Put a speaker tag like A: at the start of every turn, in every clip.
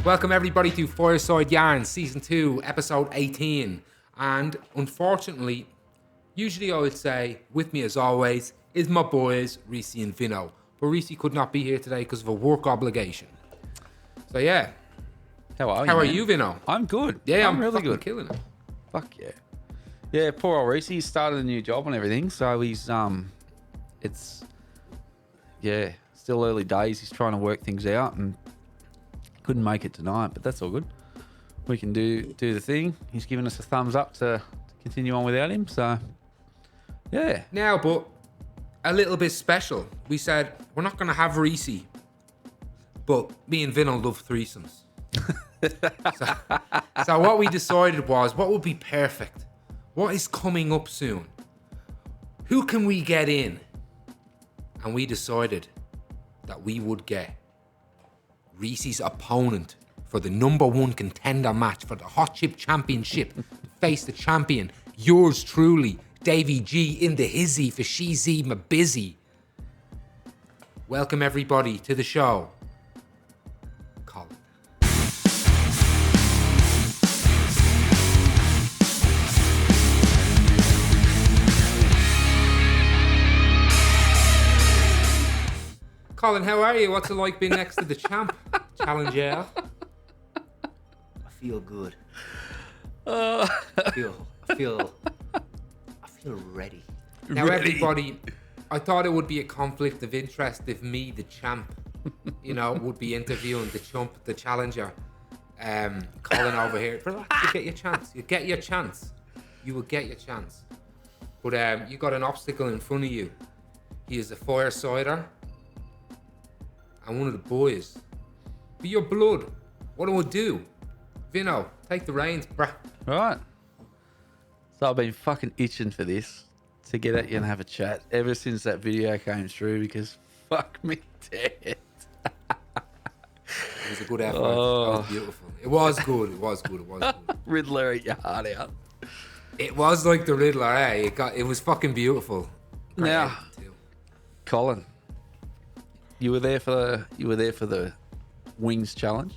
A: Welcome everybody to Fireside Yarns, Season 2, Episode 18. And unfortunately, usually I would say, with me as always, is my boys, Reecey and Vinno. But Reecey could not be here today because of a work obligation. So yeah.
B: How are you,
A: How are
B: man?
A: you, Vinno?
B: I'm good.
A: Yeah,
B: I'm really good.
A: Killing it.
B: Fuck yeah. Yeah, poor old Reecey. He started a new job and everything, so he's still early days. He's trying to work things out and couldn't make it tonight, but that's all good. We can do the thing. He's given us a thumbs up to continue on without him, so yeah.
A: Now, but a little bit special. We said we're not going to have Reecey, but me and Vinno love threesomes. So what we decided was, what would be perfect? What is coming up soon? Who can we get in? And we decided that we would get Reecey's opponent for the #1 contender match for the Hot Chip Championship to face the champion, yours truly, Davey G in the hizzy for Sheezy my busy. Welcome everybody to the show, Colin. Colin, how are you? What's it like being next to the champ? Challenger.
C: I feel good. I feel ready.
A: Now, everybody, I thought it would be a conflict of interest if me, the champ, would be interviewing the chump, the challenger, Colin over here. Relax, you get your chance. You get your chance. You will get your chance. But you got an obstacle in front of you. He is a firesider and one of the boys. Be your blood. What do I do? Vinno, take the reins, bruh.
B: Right. So I've been fucking itching for this, to get at you and have a chat ever since that video came through, because fuck me dead.
A: It was a good effort. That was beautiful. It was good.
B: Riddler, eat your heart out.
A: It was like the Riddler, eh? It was fucking beautiful. Great
B: Now,
A: edit too.
B: Colin, you were there for the wings challenge.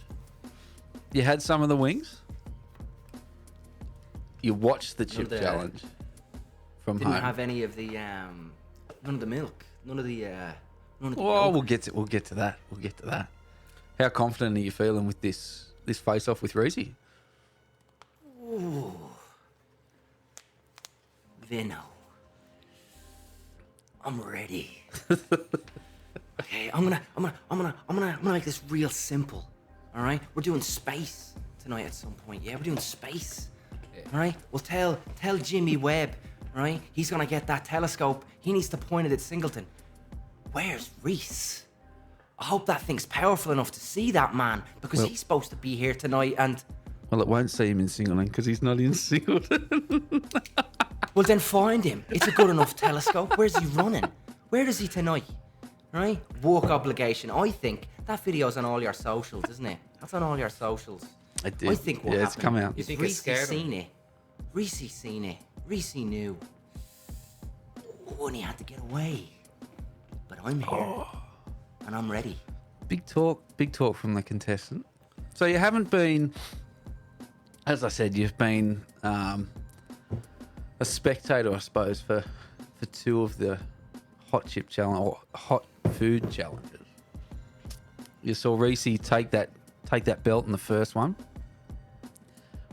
B: You had some of the wings. You watched the chip challenge from
C: Didn't
B: home.
C: have any of the none of the milk, none of the.
B: Oh, we'll get to that. How confident are you feeling with this face off with Reecey?
C: Ooh, Vinno, I'm ready. Okay, I'm gonna make this real simple. All right, we're doing space tonight at some point. Yeah, we're doing space. All right, well tell Jimmy Webb. All right, he's gonna get that telescope. He needs to point it at Singleton. Where's Reece? I hope that thing's powerful enough to see that man, because he's supposed to be here tonight. And
B: Well, it won't see him in Singleton because he's not in Singleton.
C: well, then find him. It's a good enough telescope. Where's he running? Where is he tonight? Right? Work obligation. I think that video's on all your socials, isn't it? That's on all your socials.
B: I did.
C: I think what
B: it's come out.
C: is
A: think it's scared
C: Reece
A: him?
C: seen it. Reece seen it. Reece knew. Oh, and he had to get away. But I'm here. And I'm ready.
B: Big talk from the contestant. So you haven't been, as I said, you've been a spectator, I suppose, for two of the hot chip challenge or hot food challenges. You saw Reecey take that belt in the first one.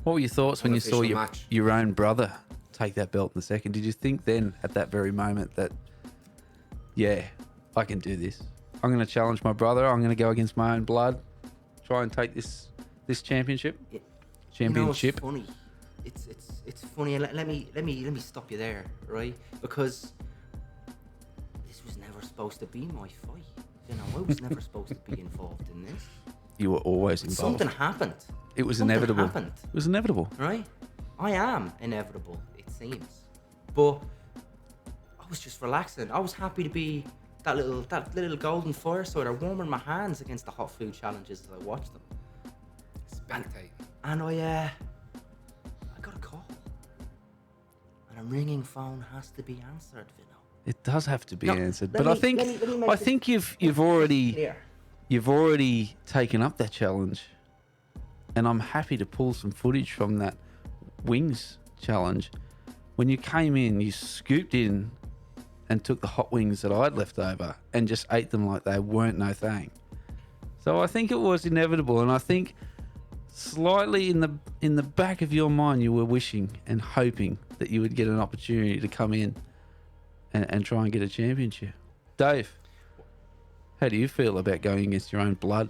B: What were your thoughts when you saw your own brother take that belt in the second? Did you think then at that very moment that, yeah, I can do this? I'm going to challenge my brother. I'm going to go against my own blood, try and take this championship. Championship.
C: You know, it's funny. It's funny. And let me stop you there, right? Because this was never supposed to be my fight. You know, I was never supposed to be involved in this.
B: You were always involved.
C: Something happened.
B: It was
C: Something
B: inevitable.
C: happened.
B: It was inevitable.
C: Right? I am inevitable, it seems. But I was just relaxing. I was happy to be that little golden firesider, warming my hands against the hot food challenges as I watched them.
A: Spectate.
C: And I got a call. And a ringing phone has to be answered, Vinno.
B: It does have to be
C: No,
B: answered,
C: let
B: but
C: me-
B: I
C: let me make
B: I
C: this
B: think you've already
C: clear.
B: you've already taken up that challenge and I'm happy to pull some footage from that wings challenge. When you came in, you scooped in and took the hot wings that I'd left over and just ate them like they weren't no thing. So I think it was inevitable, and I think slightly in the back of your mind you were wishing and hoping that you would get an opportunity to come in and try and get a championship. Dave, how do you feel about going against your own blood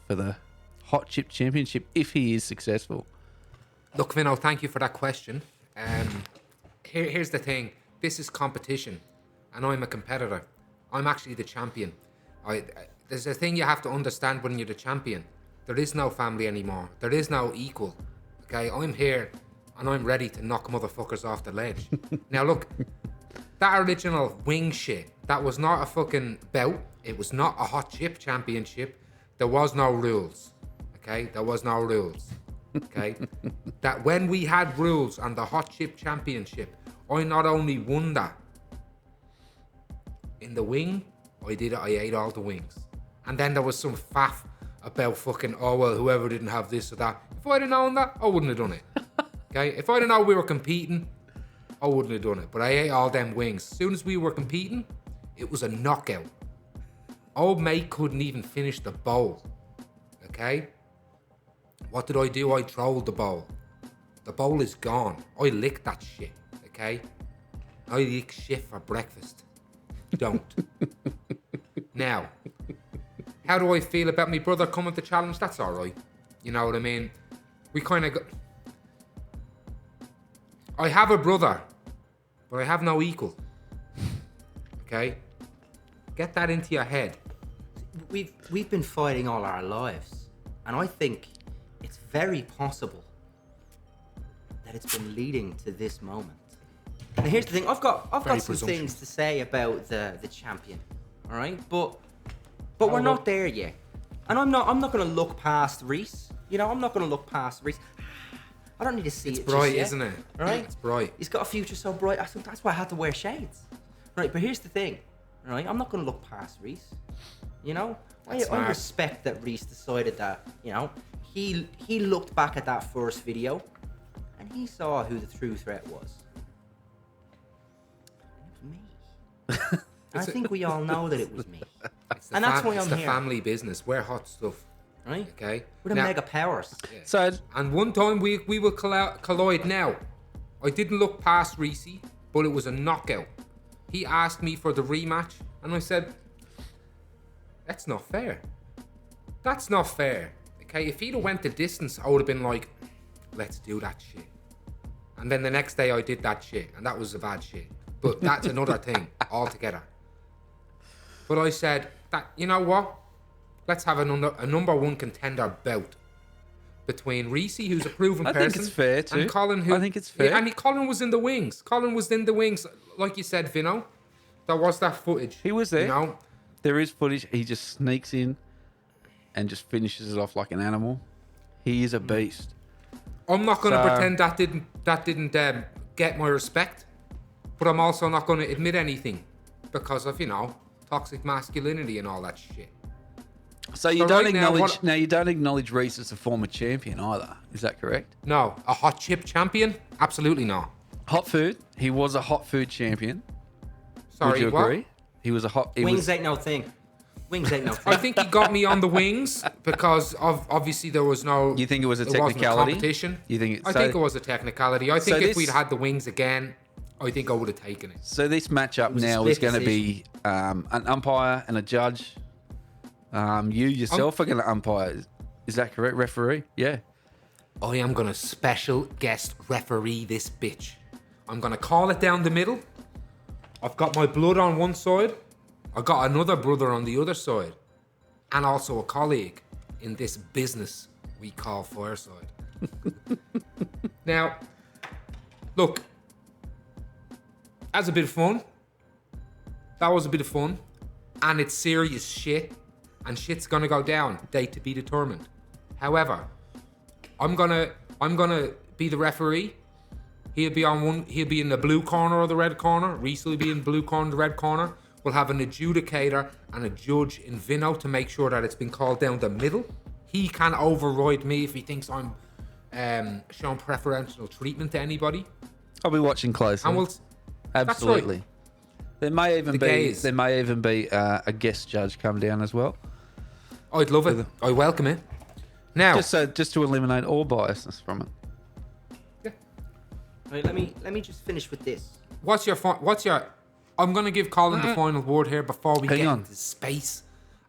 B: for the Hot Chip Championship if he is successful?
A: Look, Vinno, thank you for that question. Here's the thing. This is competition, and I'm a competitor. I'm actually the champion. There's a thing you have to understand when you're the champion. There is no family anymore. There is no equal. Okay, I'm here, and I'm ready to knock motherfuckers off the ledge. Now, look, that original wing shit, that was not a fucking bout. It was not a Hot Chip Championship. There was no rules. Okay, there was no rules. Okay, that when we had rules on the Hot Chip Championship, I not only won that in the wing, I ate all the wings. And then there was some faff about fucking, oh well, whoever didn't have this or that. If I'd have known that, I wouldn't have done it. Okay, if I'd have known we were competing, I wouldn't have done it. But I ate all them wings. As soon as we were competing, it was a knockout. Old mate couldn't even finish the bowl. Okay? What did I do? I trolled the bowl. The bowl is gone. I licked that shit. Okay? I lick shit for breakfast. Don't. Now, how do I feel about my brother coming to challenge? That's alright. You know what I mean? We kind of got... I have a brother, but I have no equal. Okay? Get that into your head.
C: We've been fighting all our lives, and I think it's very possible that it's been leading to this moment. Now here's the thing: I've got some things to say about the champion, all right? But we're not there yet, and I'm not going to look past Reece. You know, I'm not going to look past Reece. I don't need to see it.
A: It's bright,
C: just yet,
A: isn't it?
C: all right?
A: It's bright.
C: He's got a future so bright. That's why I had to wear shades, right? But here's the thing, right? I'm not going to look past Reece. You know, I respect that Reece decided that, you know, he looked back at that first video and he saw who the true threat was. And it was me. I think we all know that it was me. And that's why I'm here.
A: It's the family business. We're hot stuff.
C: Right?
A: Okay?
C: We're the mega powers.
A: Yeah.
B: So,
A: and one time we will collide now. I didn't look past Reecey, but it was a knockout. He asked me for the rematch and I said, that's not fair. That's not fair. Okay, if he'd have went the distance, I would have been like, let's do that shit. And then the next day I did that shit, and that was a bad shit. But that's another thing altogether. But I said, that you know what? Let's have a number one contender bout between Reecey, who's a proven person.
B: I think it's fair too.
A: And Colin, who...
B: I think it's fair.
A: And Colin was in the wings. Colin was in the wings. Like you said, Vinno, there was that footage.
B: He was there.
A: You know?
B: There is footage. He just sneaks in and just finishes it off like an animal. He is a beast.
A: I'm not going to pretend that didn't get my respect, but I'm also not going to admit anything because of, you know, toxic masculinity and all that shit.
B: So you don't acknowledge... Now, you don't acknowledge Reece as a former champion either. Is that correct?
A: No. A hot chip champion? Absolutely not.
B: Hot food? He was a hot food champion.
A: Sorry,
B: would you agree?
A: What?
B: He was a hot...
C: Wings ain't no thing. Wings ain't no thing.
A: I think he got me on the wings because of obviously there was no...
B: You think it was a technicality?
A: Wasn't a competition.
B: You think
A: I think it was a technicality. I think if we'd had the wings again, I think I would have taken it.
B: So this matchup now is going to be an umpire and a judge. You yourself are going to umpire. Is that correct, referee? Yeah.
A: I am going to special guest referee this bitch. I'm going to call it down the middle. I've got my blood on one side. I got another brother on the other side. And also a colleague in this business we call Fireside. Now, look. That's a bit of fun. That was a bit of fun. And it's serious shit. And shit's gonna go down. Date to be determined. However, I'm gonna be the referee. He'll be in the blue corner or the red corner. Reece will be in the blue corner, the red corner. We'll have an adjudicator and a judge in Vinno to make sure that it's been called down the middle. he can override me if he thinks I'm showing preferential treatment to anybody.
B: I'll be watching closely.
A: And we'll.
B: Absolutely.
A: Right.
B: There may even
A: The
B: be a guest judge come down as well.
A: I'd love it. I welcome it. Now,
B: Just to eliminate all biasness from it.
A: yeah.
C: Right, let me just finish with this.
A: What's your? I'm gonna give Colin the final word here before we
B: Hang
A: get
B: on.
A: into space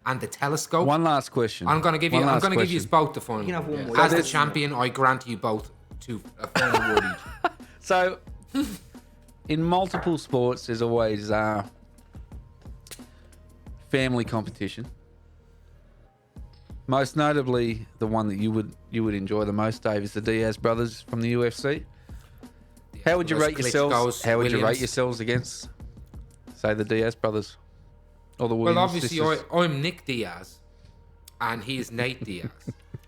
A: and the telescope.
B: One last question.
A: I'm gonna give you. I'm gonna give you both the final.
C: You can have one
A: word.
C: more.
A: As the
C: Yeah.
A: champion, I grant you both a final word each.
B: So, in multiple sports, there's always family competition. Most notably, the one that you would enjoy the most, Dave, is the Diaz brothers from the UFC. How would you rate yourselves? How would you rate yourselves against, say, the Diaz brothers or the Williams
A: Well, obviously,
B: sisters?
A: I'm Nick Diaz, and he's Nate Diaz.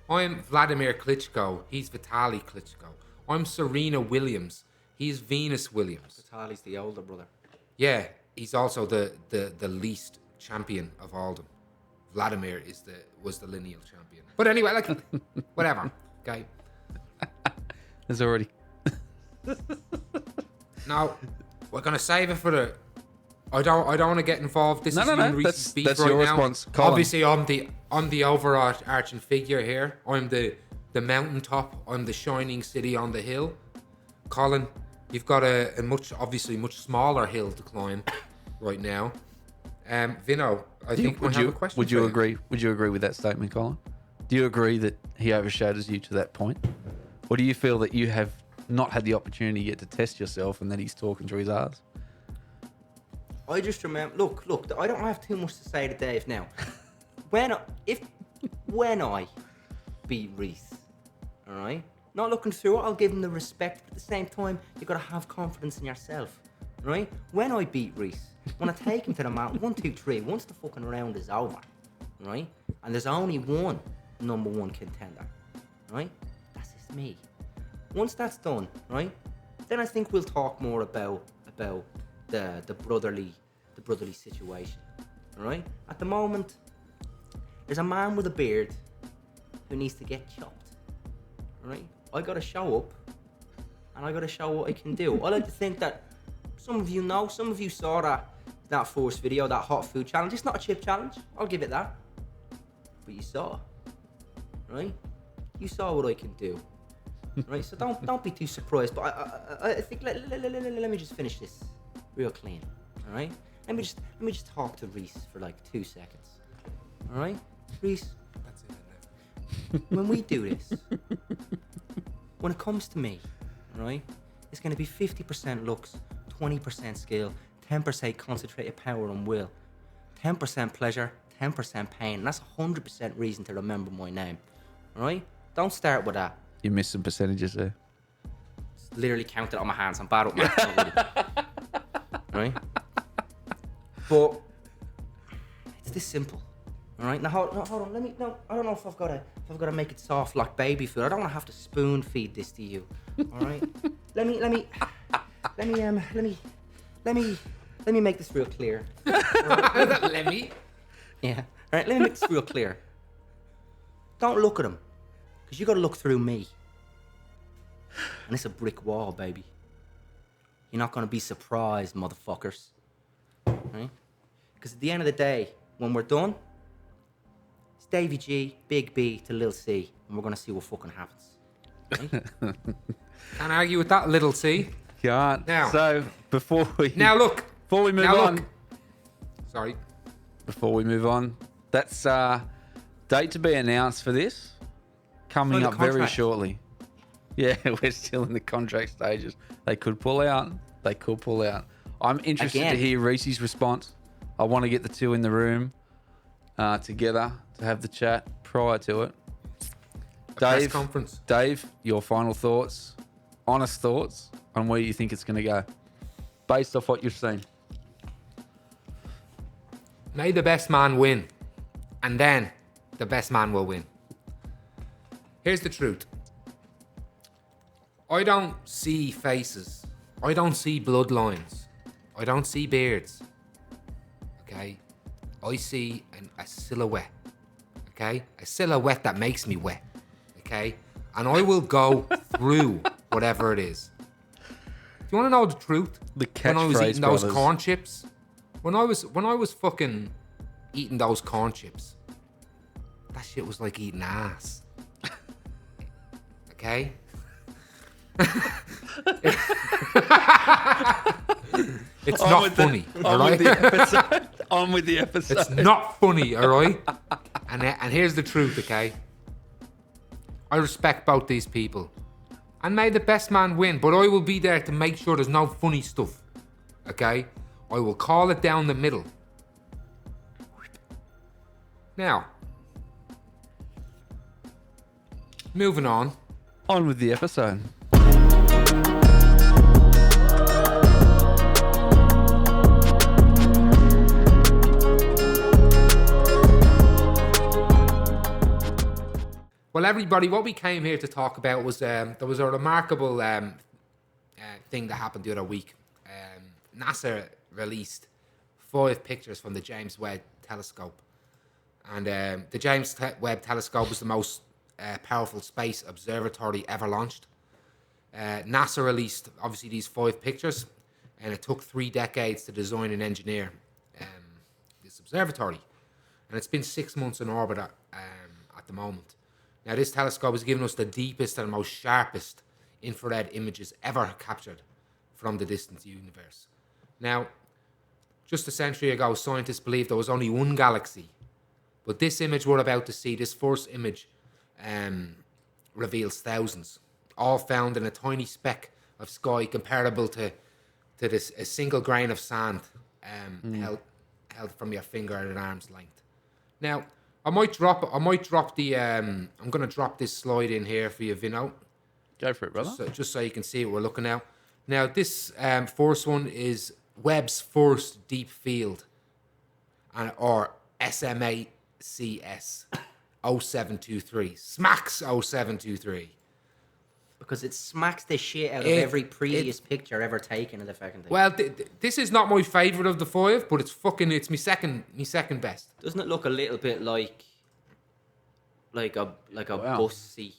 A: I'm Vladimir Klitschko. He's Vitaly Klitschko. I'm Serena Williams. He's Venus Williams.
C: Vitaly's the older brother.
A: Yeah, he's also the least champion of all them. Vladimir was the lineal champion. But anyway, like whatever. Okay.
B: There's already.
A: Now we're gonna save it for the. I don't want to get involved. This
B: No,
A: is
B: no,
A: you and
B: no.
A: Reece's beef
B: That's
A: right
B: your
A: now.
B: response, Colin.
A: Obviously, I'm the overarching figure here. I'm the mountaintop. I'm the shining city on the hill. Colin, you've got a much smaller hill to climb right now. Vinno, I think we have a question.
B: Would you
A: for
B: agree? Would you agree with that statement, Colin? Do you agree that he overshadows you to that point, or do you feel that you have not had the opportunity yet to test yourself, and that he's talking through his arse?
C: I just remember. Look. I don't have too much to say to Dave now. When I beat Reece, all right. Not looking through it, I'll give him the respect. But at the same time, you gotta have confidence in yourself, right? When I beat Reece, when I take him to the mat, 1, 2, 3. Once the fucking round is over, right? And there's only one number one contender, right? That's just me. Once that's done, right? Then I think we'll talk more about the brotherly situation, all right? At the moment, there's a man with a beard who needs to get chopped, all right? I gotta show up, and I gotta show what I can do. I like to think that some of you know, some of you saw that first video, that hot food challenge. It's not a chip challenge, I'll give it that. But you saw, right? You saw what I can do, right? So don't be too surprised. But I think let me just finish this real clean, all right? Let me just talk to Reece for like 2 seconds, all right? Reece,
A: That's it, isn't it?
C: when we do this, when it comes to me, right, it's going to be 50% looks, 20% skill, 10% concentrated power and will, 10% pleasure, 10% pain. And that's 100% reason to remember my name, all right? Don't start with that.
B: You missed some percentages there.
C: It's literally counted on my hands. I'm bad with maths already. Right? But it's this simple. All right, now hold on. I don't know if I've got to make it soft like baby food. I don't want to have to spoon feed this to you. All right, let me make this real clear.
A: Let me.
C: Yeah. All right, let me make this real clear. Don't look at him, because you got to look through me. And it's a brick wall, baby. You're not gonna be surprised, motherfuckers. Right? Because at the end of the day, when we're done, it's Davy G, Big B to Lil C, and we're gonna see what fucking happens. Right?
A: Can't argue with that, little C.
B: Can't.
A: Now.
B: So before we
A: Before we move on, that's date to be announced for this coming
C: the
B: up very
C: contract.
B: shortly. Yeah, we're still in the contract stages. They could pull out. I'm interested
C: Again.
B: to hear Reecey's response. I want to get the two in the room together to have the chat prior to it.
A: press conference.
B: Dave, your final thoughts, honest thoughts on where you think it's going to go, based off what you've seen.
A: May the best man win, and then the best man will win. Here's the truth. I don't see faces. I don't see bloodlines. I don't see beards. Okay? I see a silhouette. okay? A silhouette that makes me wet, okay? And I will go through whatever it is. Do you want to know the truth?
B: The
A: When I was
B: catchphrase
A: eating those
B: brothers.
A: corn chips, when I was fucking eating those corn chips, that shit was like eating ass. Okay? It's not funny, all right?
B: On with the episode.
A: It's not funny, all right? And here's the truth, okay? I respect both these people. And may the best man win, but I will be there to make sure there's no funny stuff, okay? I will call it down the middle. Now, moving on.
B: On with the episode.
A: Well, everybody, what we came here to talk about was there was a remarkable thing that happened the other week. NASA released 5 pictures from the James Webb telescope. And the James Webb telescope was the most powerful space observatory ever launched. NASA released, obviously, these 5 pictures, and it took 3 decades to design and engineer this observatory. And it's been 6 months in orbit at the moment. Now, this telescope has given us the deepest and most sharpest infrared images ever captured from the distant universe. Now, just a century ago, scientists believed there was only one galaxy. But this image we're about to see, this first image, reveals thousands, all found in a tiny speck of sky comparable to a single grain of sand held from your finger at an arm's length. Now, I'm going to drop this slide in here for you, Vinno.
B: Go for it, brother.
A: Just so you can see what we're looking at. Now, this first one is Webb's first deep field, or SMACS 0723. SMACS 0723.
C: Because it smacks the shit out of every previous picture ever taken of the fucking thing.
A: Well, this is not my favourite of the 5, but it's my second best.
C: Doesn't it look a little bit like a bussy?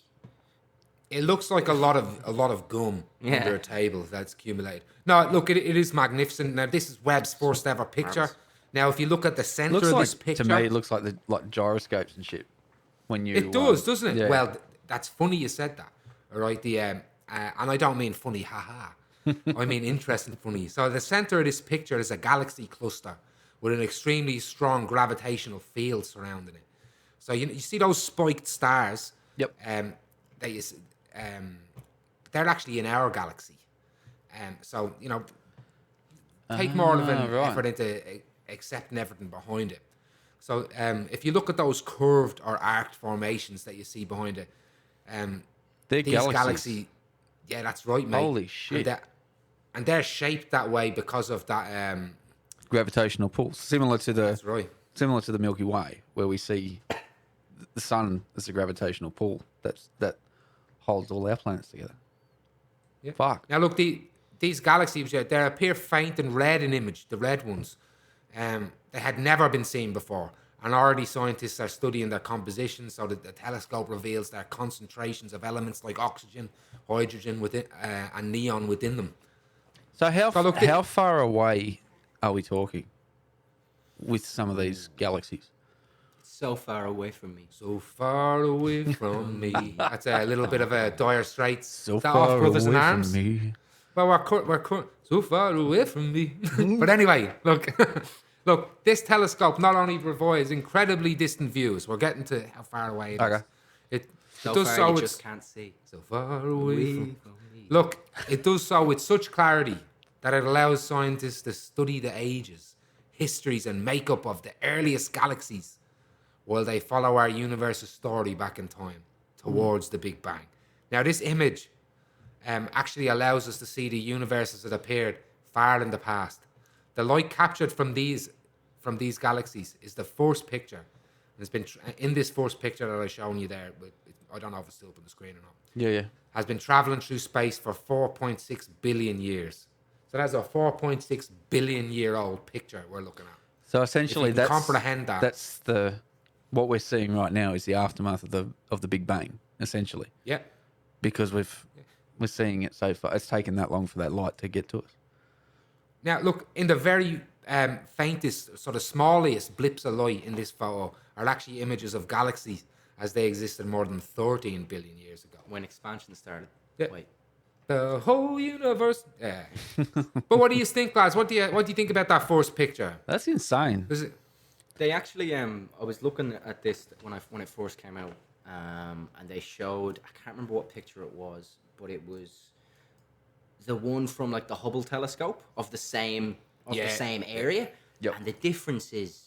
A: It looks like a lot of gum under a table that's accumulated. No, look, it is magnificent. Now, this is Webb's first ever picture.
C: Marvelous.
A: Now, if you look at the centre
B: Looks
A: of
B: like,
A: this picture,
B: to me, it looks like gyroscopes and shit. When you
A: it does, doesn't it?
B: yeah.
A: Well, that's funny you said that. All right, and I don't mean funny, haha. I mean interesting funny. So the center of this picture is a galaxy cluster with an extremely strong gravitational field surrounding it. So you see those spiked stars.
B: Yep.
A: They're actually in our galaxy. So take more of an
B: right.
A: effort into accepting everything behind it. So if you look at those curved or arced formations that you see behind it,
B: They're
A: these
B: galaxies.
A: yeah, that's right, mate.
B: Holy shit.
A: And they're shaped that way because of that.
B: Gravitational pull, similar to
A: That's right.
B: the Milky Way, where we see the sun as a gravitational pull that holds all our planets together.
A: Yeah.
B: Fuck.
A: Now look, these galaxies, they appear faint and red in image, the red ones. They had never been seen before. And already scientists are studying their composition so that the telescope reveals their concentrations of elements like oxygen, hydrogen within, and neon within them.
B: So how
A: So look,
B: how far away are we talking with some of these galaxies?
C: So far away from me.
A: So far away from me. That's a little bit of a Dire Straits.
B: So
A: Is that
B: far
A: off Brothers in
B: away
A: Arms?
B: from me.
A: Well, we're so far away from me. But anyway, look, this telescope not only provides incredibly distant views. We're getting to how far away it is.
B: Okay.
A: It
C: So
A: does
C: far
A: so
C: you
A: with
C: just can't see.
A: so far away from.
C: me.
A: Look, it does so with such clarity that it allows scientists to study the ages, histories, and makeup of the earliest galaxies, while they follow our universe's story back in time towards the Big Bang. Now, this image actually allows us to see the universe as it appeared far in the past. The light captured from these galaxies is the first picture. And it's been in this first picture that I've shown you there. But I don't know if it's still up on the screen or not.
B: Yeah.
A: Has been traveling through space for 4.6 billion years. So that's a 4.6 billion year old picture we're looking at.
B: So essentially,
A: If you can
B: that's
A: comprehend that.
B: That's the what we're seeing right now is the aftermath of the Big Bang, essentially,
A: Yeah.
B: because we're seeing it so far. It's taken that long for that light to get to us.
A: Now, look, in the very faintest, sort of smallest blips of light in this photo are actually images of galaxies as they existed more than 13 billion years ago.
C: When expansion started.
A: Yeah.
C: Wait.
A: The whole universe. Yeah. But what do you think, lads? What do you think about that first picture?
B: That's insane.
A: Is it?
C: They actually, I was looking at this when it first came out, and they showed, I can't remember what picture it was, but it was the one from like the Hubble telescope of the same area.
B: Yep.
C: And the difference is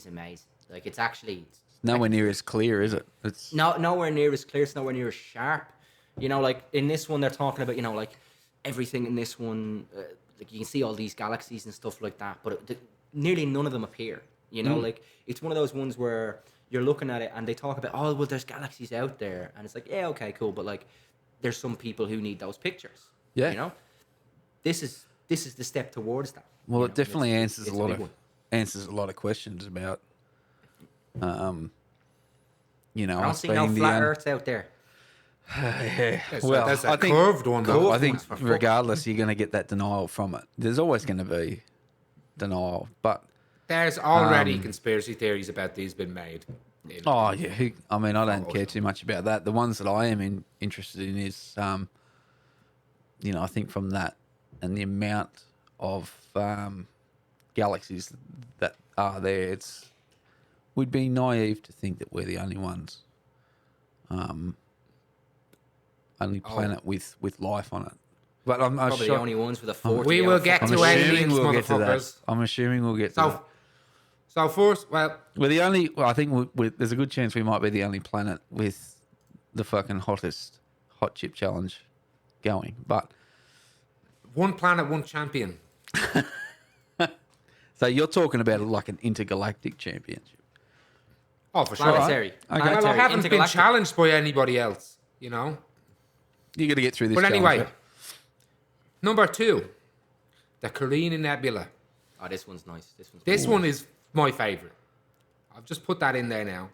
C: amazing. Like it's actually
B: Nowhere near as clear, is it? It's
C: nowhere near as clear. It's nowhere near as sharp. You know, like in this one, they're talking about, you know, like everything in this one, like you can see all these galaxies and stuff like that, but nearly none of them appear. You know, like it's one of those ones where you're looking at it and they talk about, oh, well, there's galaxies out there, and it's like, yeah, okay, cool, but like, there's some people who need those pictures.
B: Yeah.
C: You know, this is the step towards that.
B: well,
C: you
B: it
C: know,
B: definitely
C: it's
B: answers
C: a big one.
B: answers a lot of questions about, you know,
C: I don't
B: us
C: see no
B: being the
C: flat Earths out there.
B: Well,
A: there's
B: I
A: a
B: think
A: curved one, though.
B: I think
C: ones for fuck's
B: regardless, you're going to get that denial from it. There's always going to be denial, but
A: There's already conspiracy theories about these being made.
B: oh yeah, I mean, I don't care too much about that. The ones that I am interested in is, you know, I think from that and the amount of galaxies that are there, we'd be naive to think that we're the only ones, only planet with life on it. But I'm
C: Probably
B: sure,
C: the only ones with a 40.
A: We will get
B: I'm
A: to
B: assuming
A: aliens,
B: we'll get to that.
A: motherfuckers.
B: I'm assuming we'll get to that.
A: So first, well,
B: We're the only. Well, I think there's a good chance we might be the only planet with the fucking hottest hot chip challenge going. But
A: one planet, one champion.
B: so you're talking about like an intergalactic championship.
A: Oh, for sure.
C: Planetary.
B: Okay.
A: Well, I
C: Planetary,
A: haven't been
C: intergalactic.
A: challenged by anybody else, you know.
B: You got to get through this.
A: But
B: challenge,
A: anyway,
B: right?
A: number 2, the Kareena Nebula.
C: Oh, this one's nice.
A: This one is my favorite. I've just put that in there now.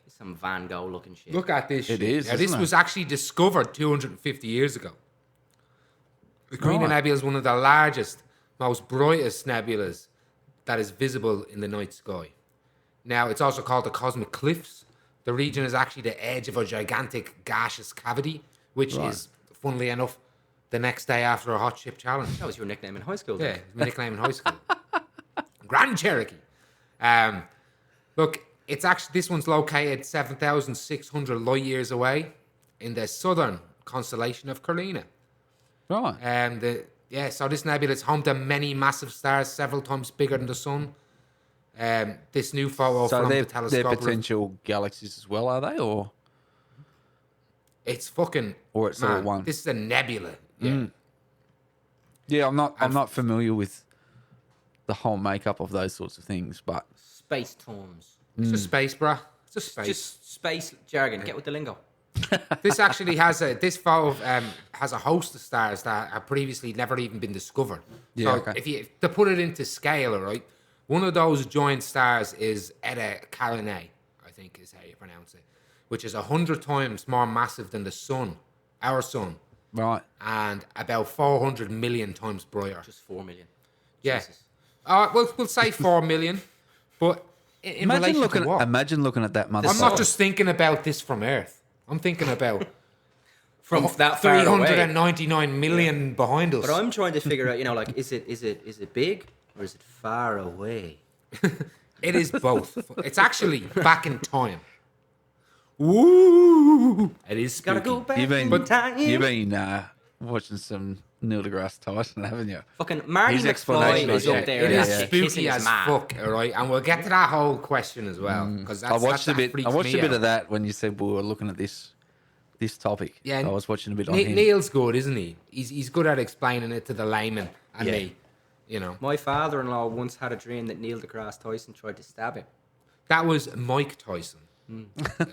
C: Some Van Gogh looking shit.
A: Look at this shit.
B: It is,
A: Now, this
B: isn't it?
A: was actually discovered 250 years ago. The Kareena
B: Right.
A: Nebula is one of the largest, most brightest nebulas that is visible in the night sky. Now, it's also called the Cosmic Cliffs. The region is actually the edge of a gigantic gaseous cavity, which is, funnily enough, the next day after a hot chip challenge.
C: That was your nickname in high school.
A: Yeah,
C: then.
A: my nickname in high school. Grand Cherokee. Look, it's actually, this one's located 7,600 light years away in the southern constellation of Kareena.
B: Right.
A: So this nebula is home to many massive stars, several times bigger than the sun. This new photo
B: So
A: from
B: they're
A: the telescope,
B: potential galaxies as well, are they? Or
A: it's fucking,
B: Or it's all
A: man,
B: one?
A: This is a nebula. Yeah.
B: yeah, I'm not familiar with the whole makeup of those sorts of things, but
C: Space terms.
A: It's just space, bruh. It's just space.
C: Just space jargon. Get with the lingo.
A: This actually has this photo has a host of stars that have previously never even been discovered.
B: Yeah,
A: So
B: okay.
A: if you to put it into scale, right, one of those giant stars is Eta Carinae, I think is how you pronounce it, which is 100 times more massive than the sun, our sun,
B: right.
A: and about 400 million times brighter.
C: Just 4 million.
A: Yeah.
C: Jesus.
A: We'll say 4 million, but in relation to what?
B: Imagine looking at that motherfucker.
A: I'm not just thinking about this from Earth. I'm thinking about
C: From that far away.
A: 399 million behind us.
C: But I'm trying to figure out, you know, like, is it big or is it far away?
A: It is both. It's actually back in time. Woo! It is spooky.
C: Gotta go back
B: You've been
C: in time.
B: watching some Neil deGrasse Tyson, haven't you?
C: Fucking Marty
B: His
C: McFly
B: explanation
C: is
B: is-
C: up there.
A: It
C: and
A: is
C: actually kissing
A: spooky
C: his
A: as
C: man.
A: fuck, all right? And we'll get to that whole question as well. Because
B: I watched a bit. I watched a bit of that when you said we were looking at this topic.
A: Yeah,
B: I was watching a bit on him.
A: Neil's good, isn't he? He's good at explaining it to the layman and
C: Yeah.
A: me. You know,
C: My father-in-law once had a dream that Neil deGrasse Tyson tried to stab him.
A: that was Mike Tyson. Yeah.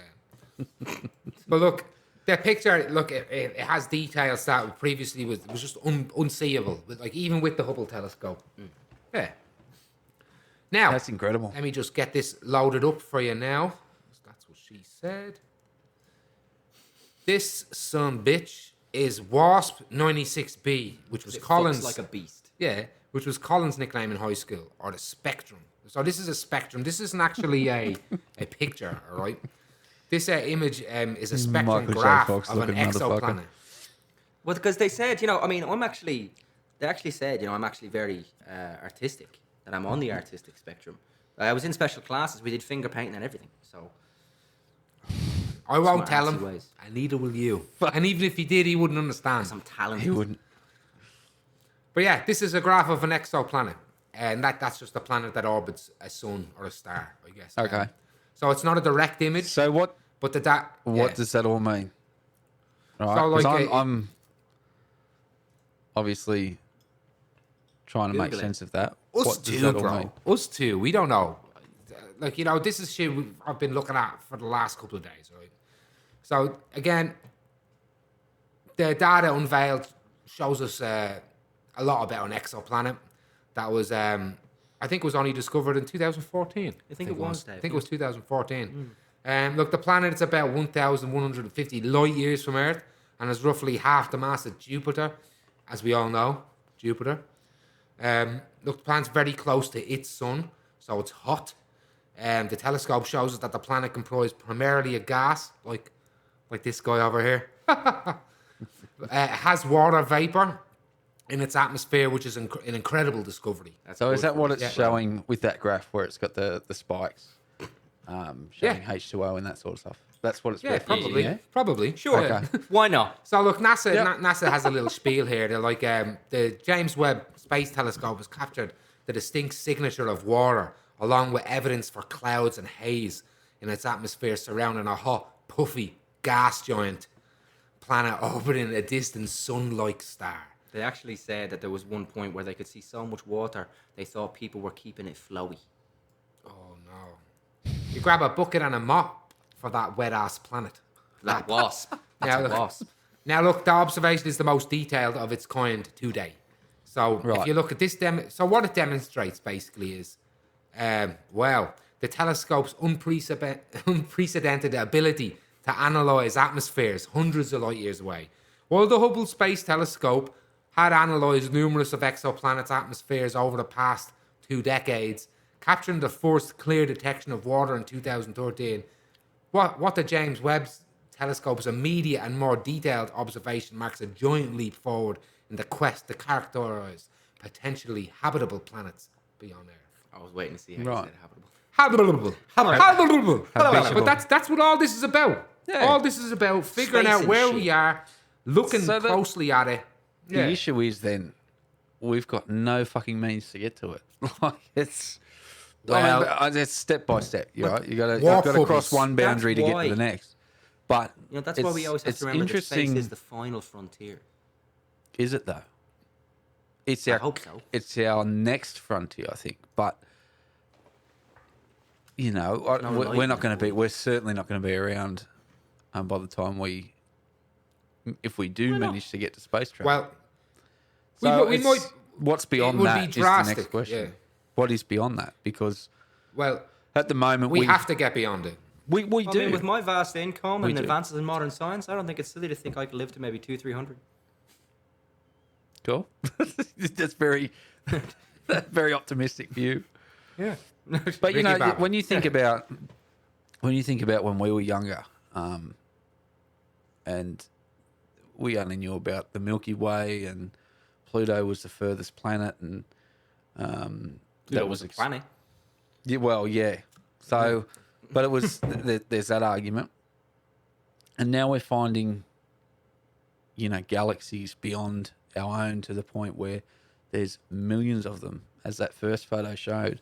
A: But look, the picture, look, it has details that previously was just unseeable, like even with the Hubble telescope. Yeah. Now,
B: That's incredible.
A: let me just get this loaded up for you now. That's what she said. This son bitch is Wasp 96B, which was
C: It fucks
A: Colin's
C: like a beast.
A: which was Colin's nickname in high school, or the Spectrum. So this is a spectrum. This isn't actually a picture, all right? This image is a spectrum
B: Michael J.
A: graph
B: Fox
A: of an
B: looking motherfucker.
A: exoplanet.
C: Well, because they said, you know, I mean, they actually said, you know, I'm actually very artistic, that I'm on the artistic spectrum. I was in special classes. We did finger painting and everything. So
A: I won't
C: Smart
A: tell
C: artsy
A: him,
C: ways.
A: and neither will you. And even if he did, he wouldn't understand.
C: some talent.
B: He wouldn't.
A: But yeah, this is a graph of an exoplanet, and that's just a planet that orbits a sun or a star, I guess.
B: Okay.
A: So it's not a direct image,
B: So what
A: but
B: what does that all mean? Right.
A: So,
B: 'Cause
A: like,
B: I'm obviously trying to make
C: Google it.
B: sense of that.
A: us
B: What does
A: too,
B: that all
A: bro.
B: mean?
A: Us too. We don't know. Like, you know, this is shit I've been looking at for the last couple of days, right? So again, the data unveiled shows us a lot about an exoplanet that was, I think, was only discovered in 2014.
C: I think it was, Dave.
A: I think it was 2014. Look, the planet is about 1,150 light years from Earth and is roughly half the mass of Jupiter, as we all know, Jupiter. Look, the planet's very close to its sun, so it's hot. The telescope shows us that the planet comprised primarily of gas, like this guy over here. It has water vapor in its atmosphere, which is an incredible discovery.
B: So is
C: good
B: that
C: for
B: what
C: us.
B: it's showing with that graph where it's got the spikes, showing H2O and that sort of stuff? That's what it's
A: Yeah,
B: referencing,
A: probably.
B: yeah?
A: Probably.
C: Sure.
B: Okay.
C: Why not?
A: So look, NASA
B: Yep.
A: NASA has a little spiel here. They're like, the James Webb Space Telescope has captured the distinct signature of water, along with evidence for clouds and haze in its atmosphere surrounding a hot, puffy gas giant planet orbiting a distant sun-like star.
C: They actually said that there was one point where they could see so much water, they thought people were keeping it flowy.
A: Oh no! You grab a bucket and a mop for that wet-ass planet.
C: That wasp. That's
A: Now
C: a
A: look,
C: wasp.
A: now look, the observation is the most detailed of its kind to date. So if
B: Right.
A: you look at this so what it demonstrates basically is, the telescope's unprecedented ability to analyze atmospheres hundreds of light years away. While the Hubble Space Telescope had analyzed numerous of exoplanets' atmospheres over the past 2 decades, capturing the first clear detection of water in 2013, what the James Webb Telescope's immediate and more detailed observation marks a giant leap forward in the quest to characterize potentially habitable planets beyond Earth.
C: I was waiting to see how you
B: Right.
C: said habitable.
A: Habitable.
B: Habitable.
A: But that's what all this is about.
B: Yeah.
A: All this is about figuring
C: Space
A: out
C: and
A: where
C: shit.
A: we are, looking
B: So the-
A: closely at it.
B: The issue is then we've got no fucking means to get to it. Like it's it's step by step. You're right. You've got
A: Warp
B: to cross
A: hubbies.
B: one boundary to
C: That's
B: get to the
C: why.
B: next. But
C: You know, that's why we always have
B: it's
C: to remember that space
B: interesting.
C: is the final frontier.
B: Is it though? It's
C: I
B: our
C: hope so.
B: It's our next frontier, I think. But you know, we're not going to be. We're certainly not going to be around by the time if we do manage to get to space travel.
A: Well,
B: so
A: we might.
B: What's
A: it
B: beyond
A: would
B: that
A: be
B: is the
A: drastic,
B: next question.
A: yeah.
B: What is beyond that? Because
A: Well,
B: at the moment
A: we have to get beyond it.
B: we
C: I
B: do.
C: mean, with my vast income
B: We
C: and
B: do.
C: advances in modern science, I don't think it's silly to think I could live to maybe 200-300.
B: Cool. That's very optimistic view.
A: Yeah.
B: But you know, when you think about when we were younger, and we only knew about the Milky Way, and Pluto was the furthest planet, and that was
C: a planet.
B: Yeah, well, yeah. So, but it was there's that argument, and now we're finding, you know, galaxies beyond our own to the point where there's millions of them, as that first photo showed.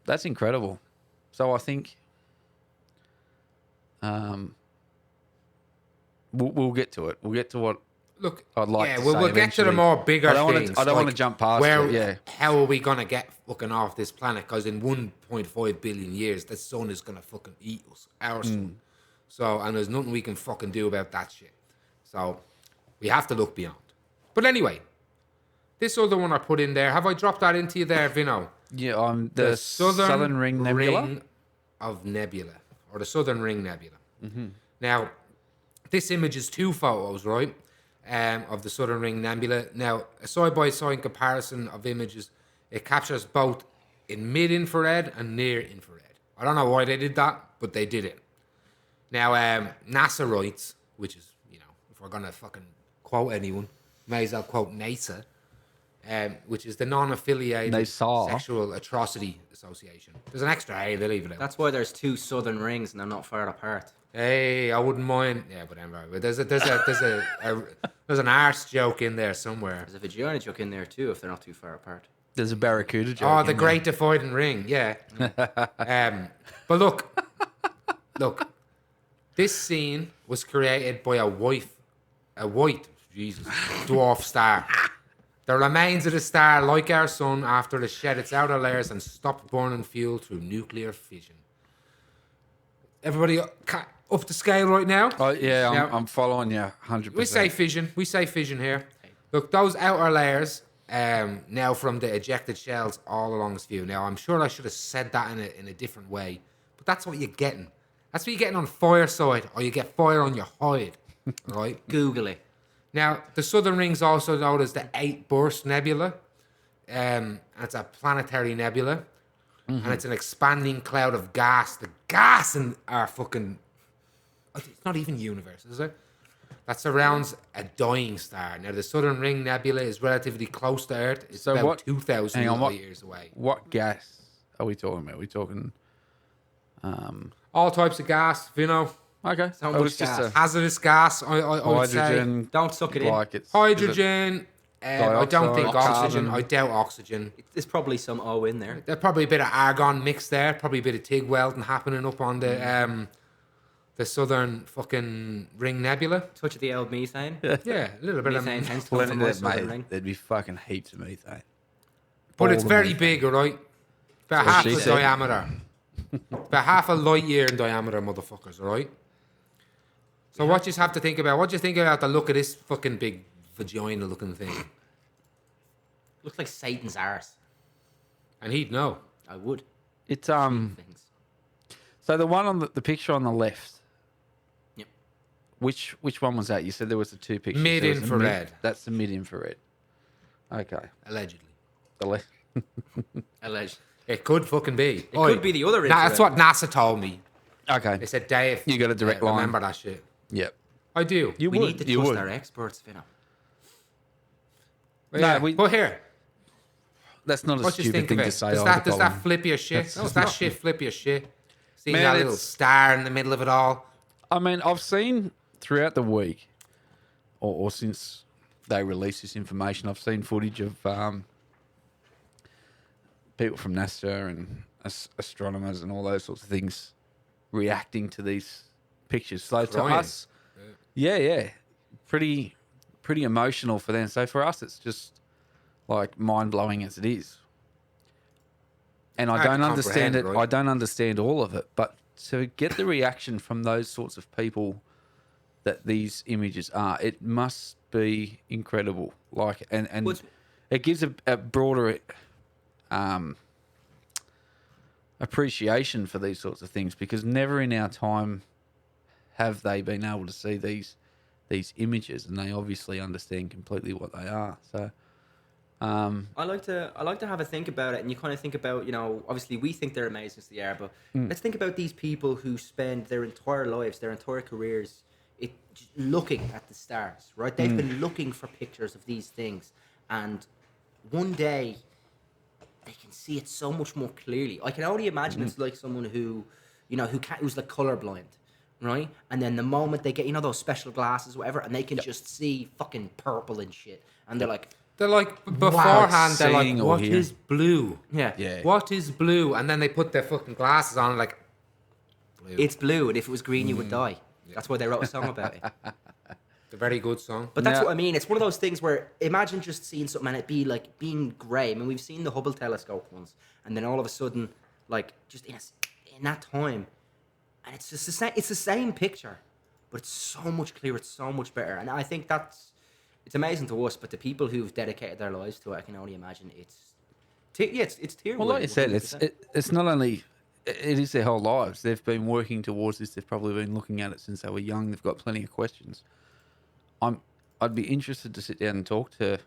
B: That's incredible. So I think we'll get to it. We'll get to what
A: Look,
B: I'd like
A: yeah,
B: to
A: we'll
B: say
A: get to the
B: eventually.
A: more bigger
B: I don't wanna-
A: things.
B: I don't wanna
A: like
B: jump past
A: where,
B: it, yeah.
A: How are we gonna get fucking off this planet? Because in 1.5 billion years, the sun is gonna fucking eat us, our sun. So, and there's nothing we can fucking do about that shit. So, we have to look beyond. But anyway, this other one I put in there. Have I dropped that into you there, Vinno?
B: Yeah, the Southern Ring Nebula.
A: Ring of Nebula, or the Southern Ring Nebula. Now, this image is 2 photos, right? Of the Southern Ring Nebula. Now, a side-by-side comparison of images, it captures both in mid-infrared and near-infrared. I don't know why they did that, but they did it. Now, NASA writes, which is, if we're going to fucking quote anyone, may as well quote NASA, which is the non-affiliated
B: NASA.
A: Sexual Atrocity Association. There's an extra A, they leave it out.
C: That's why there's 2 southern rings and they're not far apart.
A: Hey, I wouldn't mind. Yeah, but anyway, but there's an arse joke in there somewhere.
C: There's a vagina joke in there too if they're not too far apart.
B: There's a barracuda joke.
A: Oh, the Great Dividing Ring, yeah. But look, this scene was created by a white dwarf star. The remains of the star, like our sun, after it shed its outer layers and stopped burning fuel through nuclear fission. Everybody up to scale right now?
B: Oh, yeah, I'm following you 100%.
A: We say fission here. Look, those outer layers, now from the ejected shells all along this view. Now, I'm sure I should have said that in a different way, but that's what you're getting. That's what you're getting on Fireside, or you get fire on your hide, right?
C: Google it.
A: Now, the Southern Ring's also known as the 8 Burst Nebula. It's a planetary nebula. And it's an expanding cloud of gas. The gas in our fucking... It's not even universe, is it? That surrounds a dying star. Now, the Southern Ring Nebula is relatively close to Earth. It's about 2,000 light years away.
B: What gas are we talking about? Are we talking...
A: All types of gas, Vinno.
B: Okay.
C: So much gas.
A: Hazardous gas, I would say.
B: Hydrogen.
C: Don't suck it in.
A: Hydrogen. I don't think oxygen.
B: carbon.
A: I doubt oxygen.
C: There's probably some O in there.
A: There's probably a bit of argon mixed there. Probably a bit of TIG welding happening up on the Southern fucking Ring Nebula.
C: Touch of the old methane.
A: Yeah, a little bit
C: Methane
A: of...
C: tends to come from my southern
B: Mate,
C: ring.
B: there'd be fucking heaps of methane.
A: But
B: All
A: it's
B: the
A: very
B: methane.
A: big, alright? About
B: what
A: half
B: she
A: the
B: said.
A: diameter. About half a light year in diameter, motherfuckers, alright? So what you have to think about? What do you think about the look of this fucking big vagina-looking thing?
C: Looks like Satan's arse.
A: And he'd know.
C: I would.
B: It's
C: Things.
B: so the one on the picture on the left.
C: Yep.
B: Which one was that? You said there was the 2 pictures. There was the
A: Mid-infrared.
B: That's the mid-infrared. Okay.
A: Allegedly.
B: The left.
C: Alleged.
A: It could fucking be.
C: It could be the other
A: That's what NASA told me. They
B: Okay.
A: said, Dave...
B: You got a direct line.
A: Remember that shit.
B: Yep.
A: I do.
B: You
C: We
B: would.
C: need to
B: you
C: trust
B: would.
C: our experts, Vinno.
A: But
B: No,
A: yeah.
B: we-
A: But here,
B: That's not a
A: what do you
B: stupid
A: think
B: thing
A: of
B: to
A: it?
B: say.
A: Does
B: either,
A: that
B: Colin.
A: flip your shit? Does that shit flip your shit? Seeing
B: Man,
A: that little
B: it's-
A: star in the middle of it all.
B: I mean, I've seen throughout the week, or since they released this information, I've seen footage of people from NASA and astronomers and all those sorts of things reacting to these pictures. So to
A: Crying.
B: us, yeah, pretty emotional for them. So for us, it's just like mind blowing as it is. And I
A: Hard to
B: don't understand it.
A: comprehend, right?
B: I don't understand all of it, but to get the reaction from those sorts of people that these images are, it must be incredible. Like, and
C: Well,
B: it gives a broader appreciation for these sorts of things, because never in our time have they been able to see these images, and they obviously understand completely what they are. So.
C: I like to have a think about it, and you kind of think about, obviously we think they're amazing as they are, but let's think about these people who spend their entire lives, their entire careers, just looking at the stars, right? They've been looking for pictures of these things, and one day they can see it so much more clearly. I can only imagine it's like someone who, who's like colorblind, right? And then the moment they get, those special glasses, whatever, and they can just see fucking purple and shit, and they're like.
A: They're like, beforehand, they're like,
B: seeing or
A: what
B: hearing.
A: is blue?
C: Yeah.
B: Yeah.
A: What is blue? And then they put their fucking glasses on, like, blue.
C: It's blue, and if it was green, you would die. That's why they wrote a song about it.
A: It's a very good song.
C: But that's
B: Now-
C: what I mean. It's one of those things where imagine just seeing something and it be like being grey. I mean, we've seen the Hubble telescope once, and then all of a sudden, like just in that time, and it's just it's the same picture, but it's so much clearer. It's so much better, and I think it's amazing to us. But the people who've dedicated their lives to it, I can only imagine Yeah, it's tier.
B: Well, like you said, it's not only it is their whole lives. They've been working towards this. They've probably been looking at it since they were young. They've got plenty of questions. I'd be interested to sit down and talk to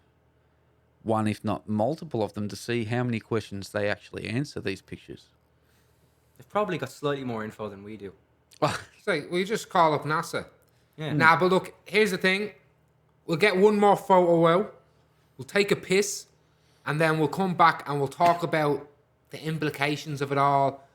B: one, if not multiple of them, to see how many questions they actually answer these pictures.
C: They've probably got slightly more info than we do.
A: So we just call up NASA.
C: Yeah.
A: Nah, but look, here's the thing. We'll get one more photo out. We'll take a piss, and then we'll come back and we'll talk about the implications of it all,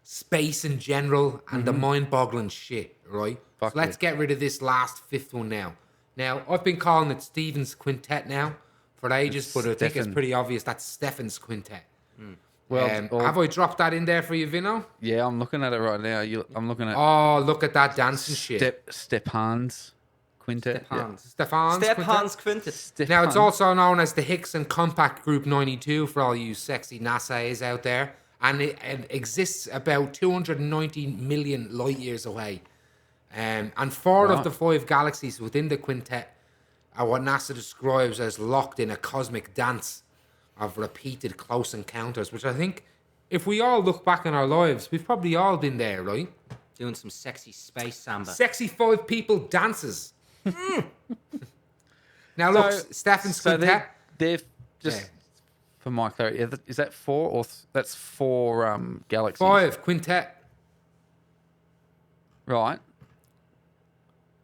A: space in general, and the mind-boggling shit, right? So let's get rid of this last fifth one now. Now, I've been calling it Stephen's Quintet now for ages, but I think it's pretty obvious that's Stephen's Quintet.
B: Well,
A: have I dropped that in there for you, Vinno?
B: Yeah, I'm looking at it right now. I'm looking at.
A: Oh, look at that dancing shit.
B: Stepan's Quintet.
C: Stepan's Quintet.
A: Now, it's also known as the Higgs and Compact Group 92 for all you sexy NASAs out there. And it exists about 290 million light years away. And four of the 5 galaxies within the quintet are what NASA describes as locked in a cosmic dance of repeated close encounters, which I think, if we all look back in our lives, we've probably all been there, right?
C: Doing some sexy space samba.
A: Sexy 5 people dances. Now look, Stephen's Quintet.
B: They're just for my clarity. Is that 4 or that's 4 galaxies?
A: 5 quintet.
B: Right.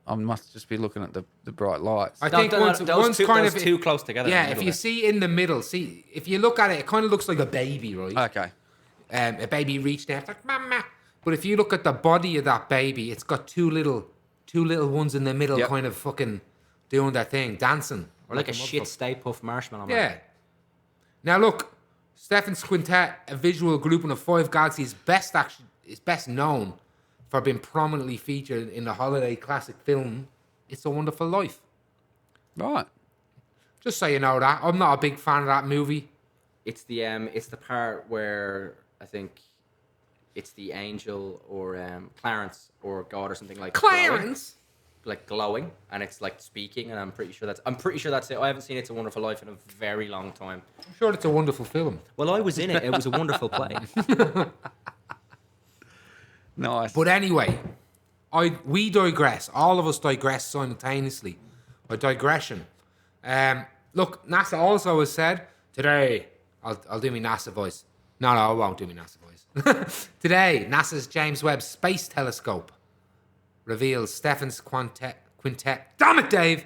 B: I must just be looking at the bright lights.
A: I think one's kind of
C: too close together.
A: Yeah, if you see in the middle, if you look at it, it kind of looks like a baby, right?
B: Okay.
A: A baby reached out like mama. But if you look at the body of that baby, it's got two little ones in the middle, kind of fucking doing their thing, dancing,
C: or like a shit Stay Puft Marshmallow Man.
A: Yeah. Now look, Stephen's Quintet, a visual grouping of 5 galaxies, is best known for being prominently featured in the holiday classic film It's a Wonderful Life.
B: Right.
A: Just so you know that. I'm not a big fan of that movie.
C: It's the part where I think it's the angel or Clarence or God or something like
A: Clarence?
C: Glowing, and it's like speaking, and I'm pretty sure that's it. I haven't seen It's a Wonderful Life in a very long time.
A: I'm sure it's a wonderful film.
C: Well, I was in it. It was a wonderful play.
B: Nice.
A: But anyway, we digress. All of us digress simultaneously. By digression. Look, NASA also has said today. I'll do my NASA voice. No, I won't do my NASA voice. Today, NASA's James Webb Space Telescope reveals Stephen's Quintet. Damn it, Dave!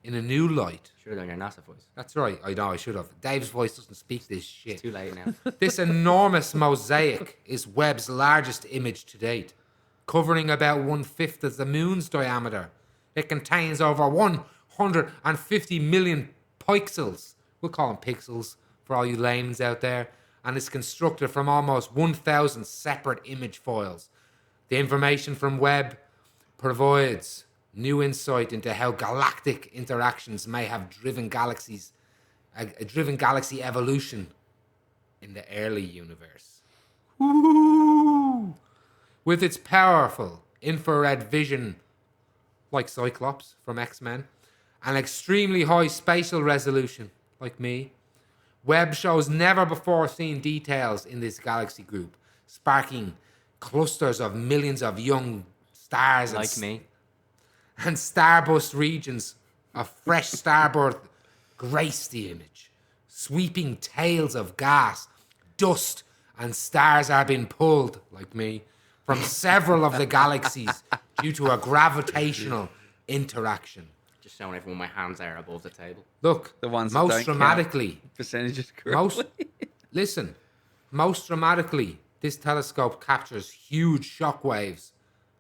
A: In a new light.
C: Should have done your NASA voice.
A: That's right. I know I should have. Dave's voice doesn't speak this shit.
C: It's too late now.
A: This enormous mosaic is Webb's largest image to date, covering about 1/5 of the moon's diameter. It contains over 150 million pixels. We'll call them pixels for all you layman's out there. And is constructed from almost 1,000 separate image files. The information from Webb provides new insight into how galactic interactions may have driven galaxy evolution in the early universe. Woo! With its powerful infrared vision, like Cyclops from X-Men, and extremely high spatial resolution, like me, Webb shows never before seen details in this galaxy group, sparking clusters of millions of young stars
C: like me.
A: And starburst regions of fresh starbirth grace the image. Sweeping tails of gas, dust, and stars are being pulled, like me, from several of the galaxies due to a gravitational interaction.
C: Just showing everyone my hands are above the table.
A: Look,
B: the ones
A: most
B: that don't
A: dramatically,
B: count percentages correctly.
A: Most dramatically, this telescope captures huge shockwaves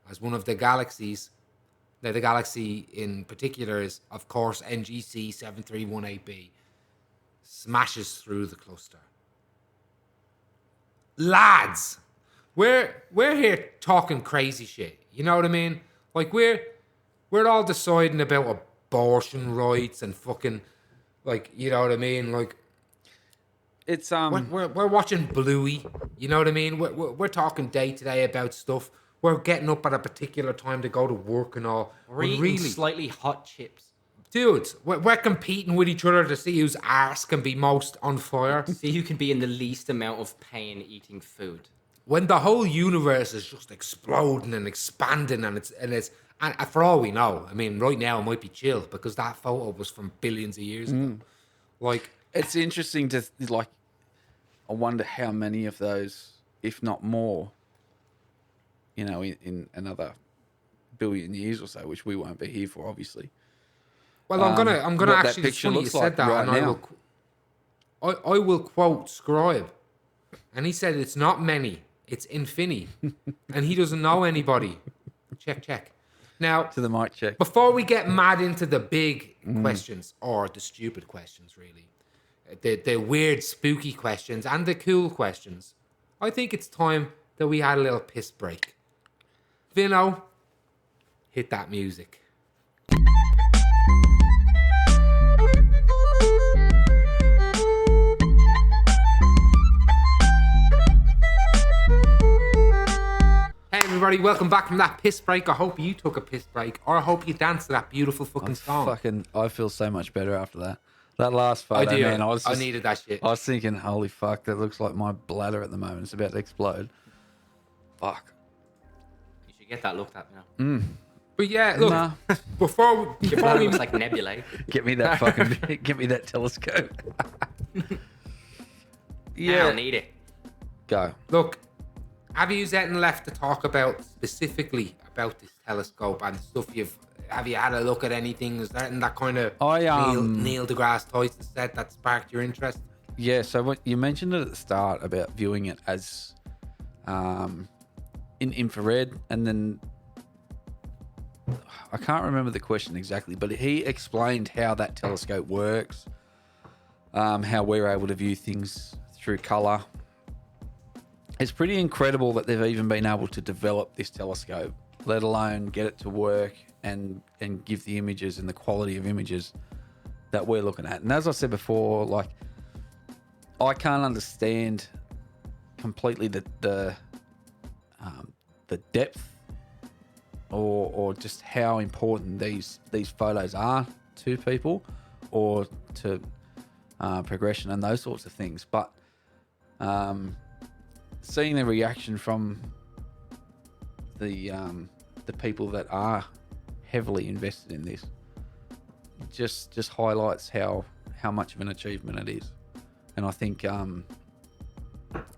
A: as one of the galaxies. Now, the galaxy in particular is, of course, NGC 7318b, smashes through the cluster. Lads, we're here talking crazy shit. You know what I mean? Like we're all deciding about abortion rights and fucking, like, you know what I mean? Like,
B: it's
A: we're watching Bluey. You know what I mean? We're talking day to day about stuff. We're getting up at a particular time to go to work and all.
C: We're eating
A: really
C: slightly hot chips.
A: Dudes, we're competing with each other to see whose arse can be most on fire.
C: See who can be in the least amount of pain eating food.
A: When the whole universe is just exploding and expanding, and for all we know, I mean, right now it might be chill because that photo was from billions of years ago. Like,
B: It's interesting to, like, I wonder how many of those, if not more, you know, in another billion years or so, which we won't be here for, obviously.
A: well, I'm gonna
B: what that
A: actually. It's
B: picture
A: funny you
B: looks
A: said
B: like
A: that,
B: right
A: and
B: now.
A: I will quote Scribe, and he said it's not many, it's infinity, and he doesn't know anybody. Check. Now,
B: To the mic check.
A: before we get mad into the big questions or the stupid questions, really, the weird, spooky questions and the cool questions, I think it's time that we had a little piss break. Vinno, hit that music. Hey everybody, welcome back from that piss break. I hope you took a piss break, or I hope you danced to that beautiful fucking song.
B: I feel so much better after that. That last photo,
A: I do.
B: man,
A: I needed that shit.
B: I was thinking, holy fuck, that looks like my bladder at the moment. It's about to explode. Fuck.
C: You should get that looked at now.
A: But yeah, look,
B: Nah.
A: before
C: Your
A: we
C: bladder looks like nebulae.
B: Get me that fucking, get me that telescope.
C: Yeah, I don't need it.
B: Go.
A: look, have you anything left to talk about specifically about this telescope and stuff have you had a look at anything? Is there anything that kind of Neil deGrasse Tyson said that sparked your interest?
B: Yeah, so what you mentioned it at the start about viewing it as in infrared, and then I can't remember the question exactly, but he explained how that telescope works, how we're able to view things through color. It's pretty incredible that they've even been able to develop this telescope, let alone get it to work and give the images and the quality of images that we're looking at. And as I said before, like, I can't understand completely the depth or just how important these photos are to people or to progression and those sorts of things. But seeing the reaction from the people that are heavily invested in this just highlights how much of an achievement it is. And I think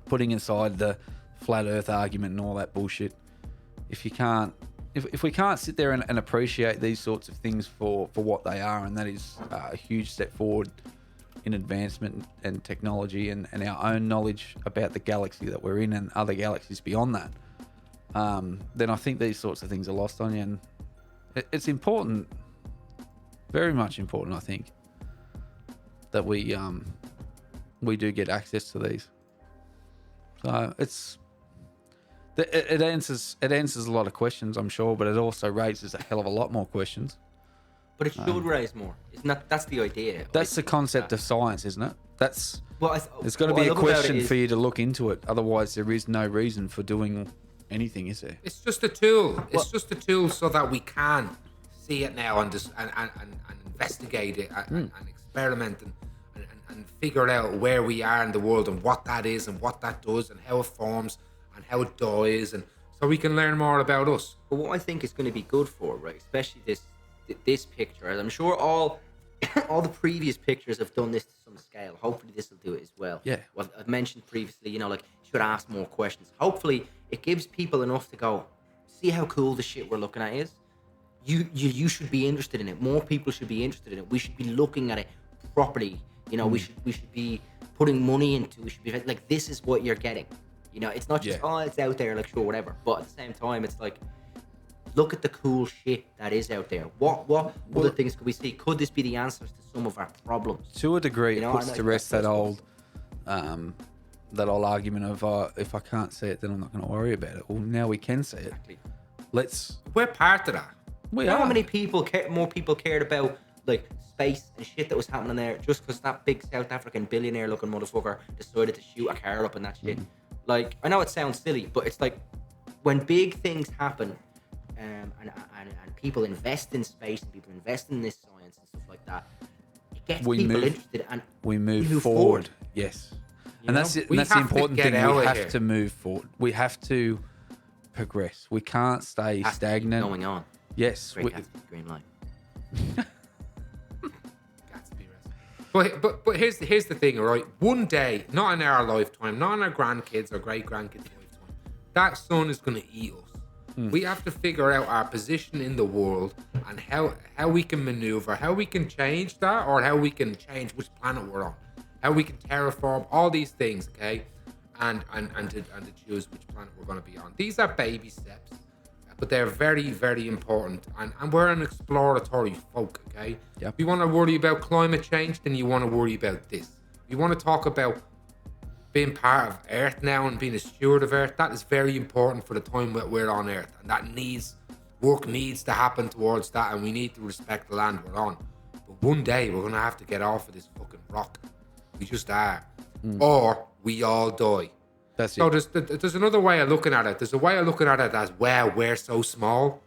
B: putting aside the flat earth argument and all that bullshit, if we can't sit there and appreciate these sorts of things for what they are, and that is a huge step forward in advancement and technology and our own knowledge about the galaxy that we're in and other galaxies beyond that, then I think these sorts of things are lost on you. And it's important, very much important, I think, that we do get access to these. So it answers a lot of questions, I'm sure, but it also raises a hell of a lot more questions.
C: But it should raise more. That's the idea.
B: That's the concept of science, isn't it? It's got to
C: what
B: be
C: I
B: a
C: love about
B: question
C: it is-
B: for you to look into it. Otherwise, there is no reason for doing anything, is there?
A: It's just a tool. It's just a tool so that we can see it now and investigate it and experiment and figure out where we are in the world and what that is and what that does and how it forms and how it dies, and so we can learn more about us.
C: But what I think is going to be good for, right, especially this picture, and I'm sure all the previous pictures have done this to some scale. Hopefully this will do it as well.
B: Yeah.
C: Well, I've mentioned previously, like, you should ask more questions. Hopefully it gives people enough to go, see how cool the shit we're looking at is. You should be interested in it. More people should be interested in it. We should be looking at it properly. We should be putting money into. We should be like, this is what you're getting. It's not just it's out there, like, sure, whatever. But at the same time, it's like, look at the cool shit that is out there. What other things could we see? Could this be the answers to some of our problems?
B: To a degree, it puts to rest that old
C: possible.
B: argument of if I can't see it, then I'm not going to worry about it. Well, now we can see it.
C: Exactly.
A: We're part of that.
B: We
C: How
B: are.
C: many more people cared about, like, space and shit that was happening there just because that big South African billionaire looking motherfucker decided to shoot a car up and that shit? Like, I know it sounds silly, but it's like, when big things happen, and people invest in space and people invest in this science and stuff like that, it gets
B: We
C: people
B: move-
C: interested, and
B: we move
C: move
B: forward. Yes. And
C: know?
B: that's it.
A: We
B: And that's the
A: have to
B: important
A: get
B: thing.
A: out
B: We
A: of
B: have
A: here.
B: to move forward. We have to progress. We can't stay
C: has to keep
B: stagnant.
C: going on.
B: Yes.
C: Great Gatsby, green light.
A: Gatsby recipe. But here's the thing, all right? One day, not in our lifetime, not in our grandkids or great grandkids' lifetime, that sun is going to eat us. We have to figure out our position in the world and how we can maneuver, how we can change that, or how we can change which planet we're on, how we can terraform all these things, okay? And to choose which planet we're going to be on. These are baby steps, but they're very, very important. And we're an exploratory folk, okay?
B: Yep.
A: If you want to worry about climate change, then you want to worry about this. If you want to talk about being part of Earth now and being a steward of Earth, that is very important for the time that we're on Earth. And that work needs to happen towards that, and we need to respect the land we're on. But one day, we're going to have to get off of this fucking rock. We just are. Or we all die.
B: That's
A: So
B: it.
A: there's another way of looking at it. There's a way of looking at it as, well, we're so small.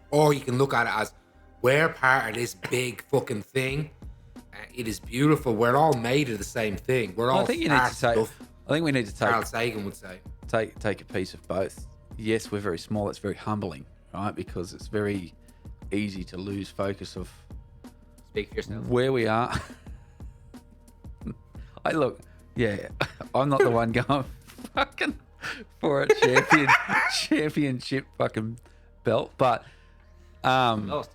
A: Or you can look at it as, we're part of this big fucking thing. It is beautiful. We're all made of the same thing. We're all
B: I think you need to take.
A: stuff,
B: I think we need to
A: Carl Sagan would say.
B: take a piece of both. Yes, we're very small. It's very humbling, right? Because it's very easy to lose focus of
C: Speak for yourself.
B: where we are. I'm not the one going fucking for a championship fucking belt, but
C: Lost.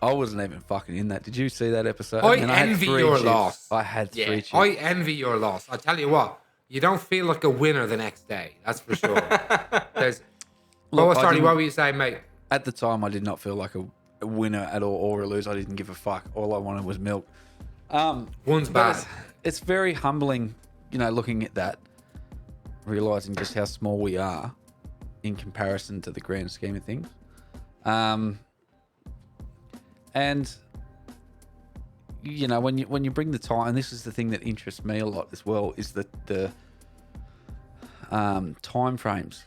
B: I wasn't even fucking in that. Did you see that episode?
A: I
B: had
A: envy
B: 3
A: your
B: chips.
A: loss.
B: I had 3
C: Yeah.
B: chips.
A: I envy your loss. I tell you what, you don't feel like a winner the next day. That's for sure. There's.
B: Look, I
A: Sorry,
B: didn't-
A: what were you saying, mate?
B: At the time, I did not feel like a winner at all or a loser. I didn't give a fuck. All I wanted was milk.
A: One's
B: But
A: bad.
B: it's very humbling, looking at that, realizing just how small we are in comparison to the grand scheme of things. And when you bring the time, and this is the thing that interests me a lot as well, is that the time frames.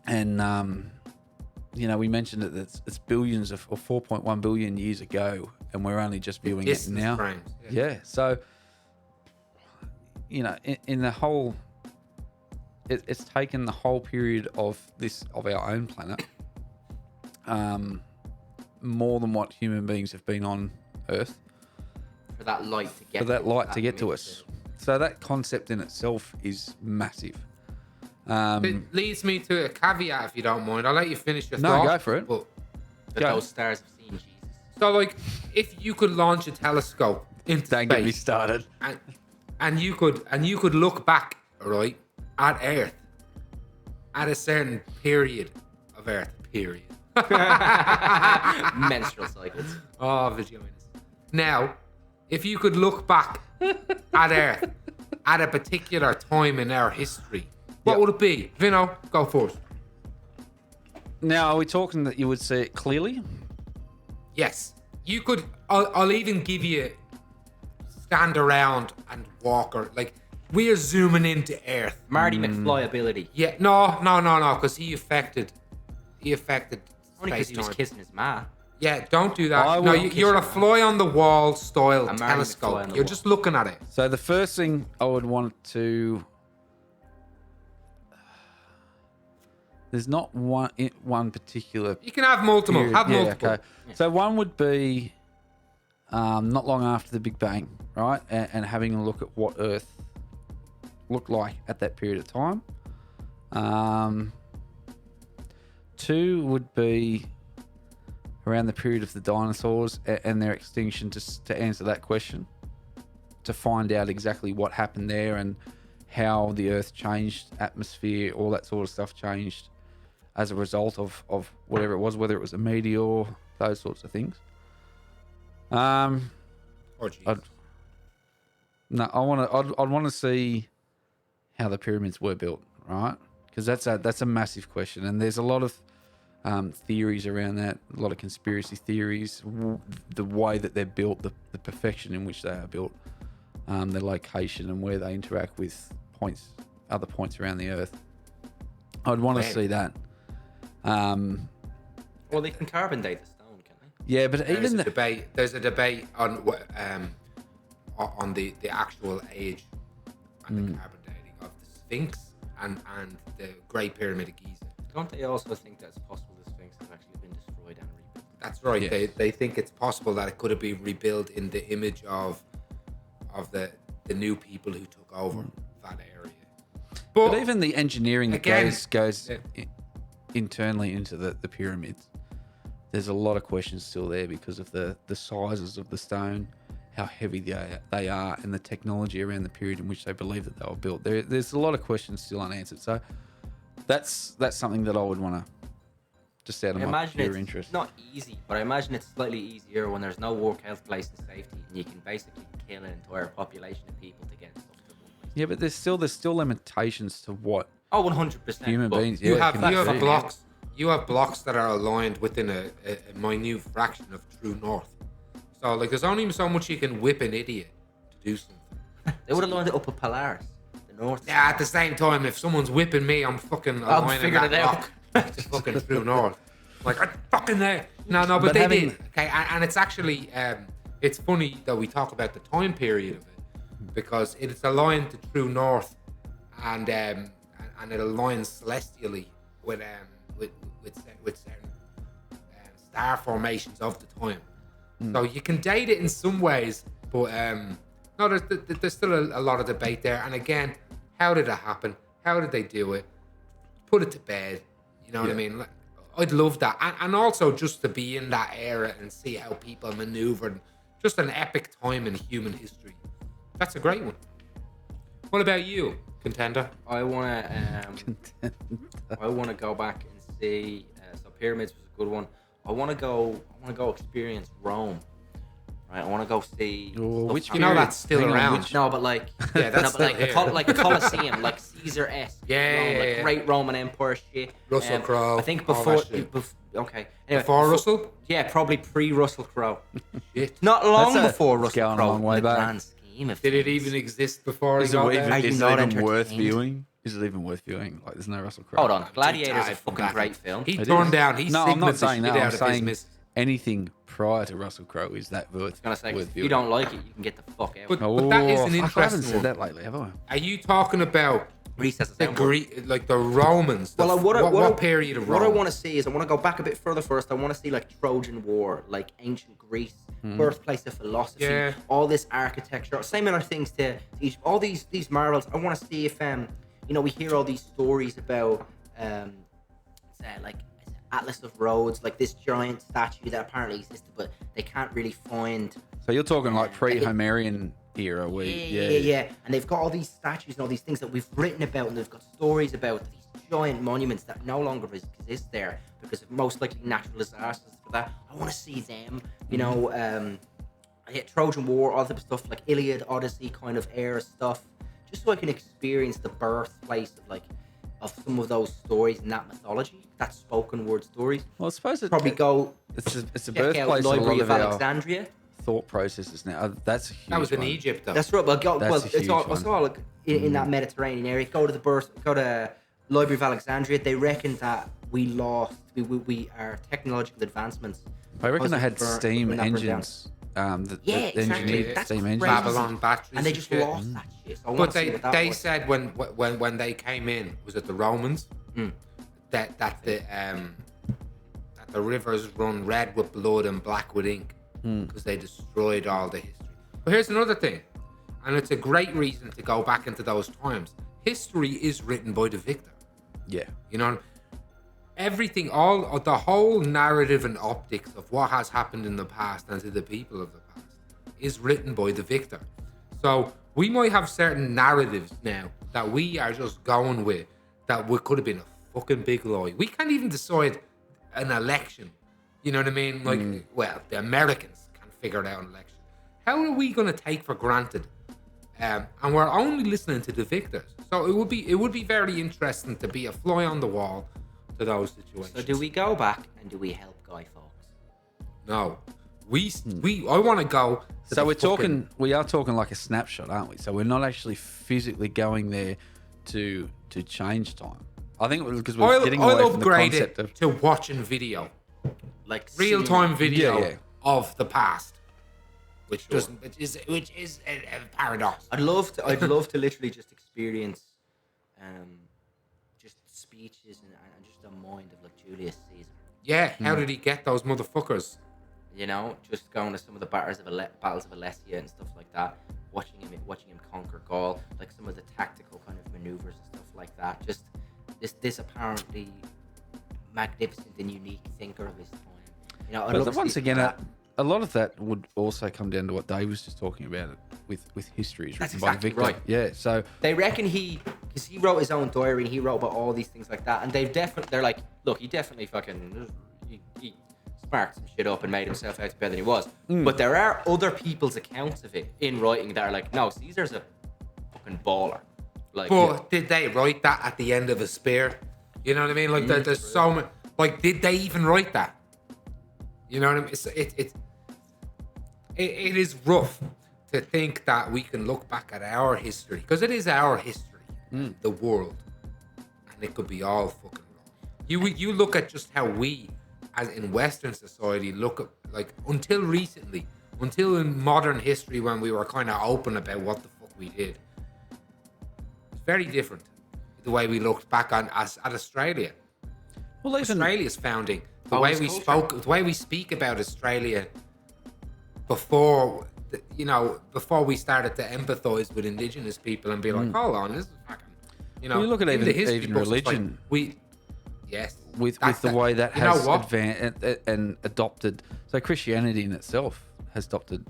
B: And we mentioned that it's billions or 4.1 billion years ago, and we're only just viewing it
A: Distance
B: now.
A: frames.
B: Yeah. So, in the whole, it's taken the whole period of our own planet, more than what human beings have been on Earth,
C: For that light to get.
B: for that light to get to
C: means
B: us. So that concept in itself is massive.
A: It leads me to a caveat, if you don't mind. I'll let you finish your
B: No,
A: thought.
B: go for it.
A: But,
C: that
B: Go.
C: those stars have seen Jesus.
A: so, like, if you could launch a telescope into
B: Don't get me
A: space,
B: started.
A: and you could look back, right, at Earth, at a certain period of Earth, period.
C: Menstrual cycles.
A: Oh, vaginas. Now, if you could look back at Earth at a particular time in our history, what
B: Yep.
A: would it be? Vinno, go first.
B: Now, are we talking that you would see it clearly?
A: Yes, you could. I'll even give you stand around and walk, or like we are zooming into Earth.
C: Marty McFly ability.
A: Yeah, no, because he affected
C: Only because he was
A: space-time.
C: kissing his ma.
A: Yeah, don't do that.
B: I
A: No,
B: will
A: you're a
C: kiss
A: fly on the wall style
C: A Marty McFly
A: telescope.
C: on the
A: You're
C: wall.
A: just looking at it.
B: So the first thing I would want to, there's not one particular.
A: You can have multiple.
B: period.
A: Have
B: Yeah,
A: multiple.
B: okay. So one would be not long after the Big Bang, right, and having a look at what Earth looked like at that period of time. 2 would be around the period of the dinosaurs and their extinction, to answer that question, to find out exactly what happened there and how the Earth changed, atmosphere, all that sort of stuff changed as a result of whatever it was, whether it was a meteor, those sorts of things.
A: Oh, geez.
B: I'd want to see how the pyramids were built, right? Because that's a massive question, and there's a lot of theories around that, a lot of conspiracy theories, the way that they're built, the perfection in which they are built, their location and where they interact with other points around the Earth. I'd want to
A: Wow.
B: see that.
C: Well, they can carbon date the stone, can they?
B: Yeah, but
A: There's
B: even
A: a debate. There's a debate on the actual age and the carbon dating of the Sphinx and the Great Pyramid of Giza.
C: Don't they also think that it's possible the Sphinx has actually been destroyed and rebuilt?
A: That's right.
B: Yes.
A: They think it's possible that it could have been rebuilt in the image of the new people who took over that area.
B: but even the engineering that
A: Again,
B: goes
A: yeah.
B: internally into the pyramids, there's a lot of questions still there because of the sizes of the stone, how heavy they are, and the technology around the period in which they believe that they were built. There's a lot of questions still unanswered. So that's something that I would want to, just out of
C: I
B: my
C: imagine
B: pure
C: it's
B: interest.
C: not easy, but I imagine it's slightly easier when there's no work, health, place, and safety, and you can basically kill an entire population of people to get stuff to one place.
B: Yeah, but there's still limitations to what
C: Oh, 100%.
B: human
C: but
B: beings.
A: You
B: yeah,
A: have
B: can
A: you have
B: achieve.
A: blocks. You have blocks that are aligned within a minute fraction of true north. So like, there's only so much you can whip an idiot to do something.
C: They would have lined it up with Polaris, the North.
A: Yeah, at the same time, if someone's whipping me, I'm fucking aligning
C: figuring
A: that
C: it out.
A: block to fucking true north. Like, I fucking there. No, but
B: But
A: they
B: having-
A: did. Okay, and it's actually it's funny that we talk about the time period of it because it's aligned to true north, and it aligns celestially with certain star formations of the time. So you can date it in some ways, but no, there's still a lot of debate there. And again, how did it happen? How did they do it? Put it to bed. You know what I mean? Like, I'd love that, and also just to be in that era and see how people maneuvered. Just an epic time in human history. That's a great one. What about you, contender?
C: I wanna go back and see. So pyramids was a good one. I wanna go experience Rome. Right, I wanna go see.
B: Oh,
C: stuff
B: which
C: happening.
A: You know
B: period?
A: that's still
B: Hang on,
A: around.
B: which-
C: No, but like,
A: Yeah, that's
C: no, but like
A: still here.
C: like the Colosseum, like Caesar-esque.
A: Yeah,
C: Rome,
A: yeah,
C: like
A: yeah.
C: great Roman Empire shit.
A: Russell Crowe,
C: I think
A: all
C: before.
A: that shit.
C: Okay. Anyway,
A: Before Russell?
C: Yeah, probably pre-Russell Crowe.
A: Shit.
C: Not long
B: That's
C: before
B: it's
C: Russell
B: going a
C: Crowe.
B: long way
C: in the
B: back.
C: grand scheme of
A: Did it
C: things.
A: even exist before
B: Is
A: he
B: it
A: got
B: even,
A: there?
C: Are you
B: is it
C: not
B: even worth
C: entertained?
B: viewing? Is it even worth viewing? Like, there's no Russell Crowe.
C: Hold on, Gladiator's a
A: Tired from
C: fucking
A: that.
C: great film.
A: He
B: It
A: turned
B: is.
A: down. He
B: No, I'm not
A: segmented
B: saying
A: the
B: that.
A: shit
B: I'm
A: out of his
B: saying
A: miss.
B: anything prior to Russell Crowe is that worth.
C: I was gonna say, 'cause
B: worth
C: if
B: viewing.
C: you don't like it, you can get the fuck out.
A: But that is an
B: I haven't
A: interesting
B: said
A: one.
B: that lately, have I?
A: Are you talking about
C: Reese has a
A: the
C: soundboard.
A: Greek, like the Romans?
C: Well,
A: What period of Rome?
C: What I want to see is I want to go back a bit further first. I want to see like Trojan War, like ancient Greece, birthplace of philosophy,
A: Yeah.
C: all this architecture, similar things to Egypt, all these marvels. I want to see if we hear all these stories about like Atlas of Rhodes, like this giant statue that apparently existed, but they can't really find.
B: So you're talking like pre-Homerian era, where
C: Yeah. And they've got all these statues and all these things that we've written about, and they've got stories about these giant monuments that no longer exist there because of most likely natural disasters. For that, I want to see them. Trojan War, all type of stuff like Iliad, Odyssey kind of era stuff, just so I can experience the birthplace of some of those stories and that mythology, that spoken word stories.
B: Well, I suppose
C: Probably go
B: it's a
C: check out
B: birthplace of a
C: Library
B: lot
C: of
B: of our
C: Alexandria.
B: thought processes now. That's a huge
A: That was in
B: one.
A: Egypt, though.
C: That's right. Well,
B: That's a
C: it's
B: huge
C: all
B: one.
C: like in that Mediterranean area. Go to Library of Alexandria. They reckon that we our technological advancements.
B: I reckon they had
C: because of
B: steam
C: burning that burn down.
B: engines. The
C: Yeah, exactly.
B: engineered
C: That's
B: steam
C: crazy.
B: engines.
A: Babylon batteries
C: And they just
A: shit.
C: lost that shit. So I
A: But
C: want to see what that
A: they
C: was.
A: said when they came in, was it the Romans? That the rivers run red with blood and black with ink because they destroyed all the history. But here's another thing, and it's a great reason to go back into those times. History is written by the victor.
B: Yeah.
A: You know, everything, the whole narrative and optics of what has happened in the past and to the people of the past is written by the victor. So we might have certain narratives now that we are just going with that could have been a fucking big lie. We can't even decide an election. You know what I mean? Like, well, the Americans can figure out an election. How are we going to take for granted? And we're only listening to the victors. So it would be very interesting to be a fly on the wall to those situations.
C: So do we go back and do we help Guy Fawkes?
A: No, I want to go. To
B: So
A: the
B: we are talking like a snapshot, aren't we? So we're not actually physically going there to change time. I think because we're getting away
A: I'll
B: from the
A: upgrade
B: concept
A: it
B: of
A: to watching video.
C: like
A: real-time video
B: Yeah.
A: of the past, which is a paradox.
C: I'd love to literally just experience, just speeches and just the mind of like Julius Caesar.
A: Yeah, how did he get those motherfuckers?
C: You know, just going to some of the battles of Alesia and stuff like that, watching him conquer Gaul, like some of the tactical kind of maneuvers and stuff like that. Just this apparently magnificent and unique thinker of his time. You know, I'd love
B: But
C: to
B: once
C: see
B: again,
C: that.
B: a lot of that would also come down to what Dave was just talking about with histories
C: That's
B: written
C: exactly
B: by Victor.
C: right.
B: Yeah, so
C: They reckon because he wrote his own diary and he wrote about all these things like that, and they're like, look, he definitely fucking he sparked some shit up and made himself out to be better than he was. But there are other people's accounts of it in writing that are like, no, Caesar's a fucking baller. Like,
A: But did they write that at the end of a spear? You know what I mean? Like there's so many. Like, did they even write that? You know what I mean? It is rough to think that we can look back at our history, because it is our history, the world, and it could be all fucking wrong. You look at just how we, as in Western society, look at, like, until recently, until in modern history when we were kind of open about what the fuck we did. It's very different the way we looked back at Australia.
B: well, even
A: Australia's founding, the
C: Oh,
A: way
C: it's
A: we
C: culture.
A: the way we speak about Australia before, before we started to empathize with Indigenous people and be like, hold on, this is fucking,
B: Well, you look at
A: in the history
B: even
A: books, it's like,
B: religion.
A: yes,
B: with
A: that's
B: the way that
A: you know
B: has
A: what?
B: advanced and adopted. So Christianity in itself has adopted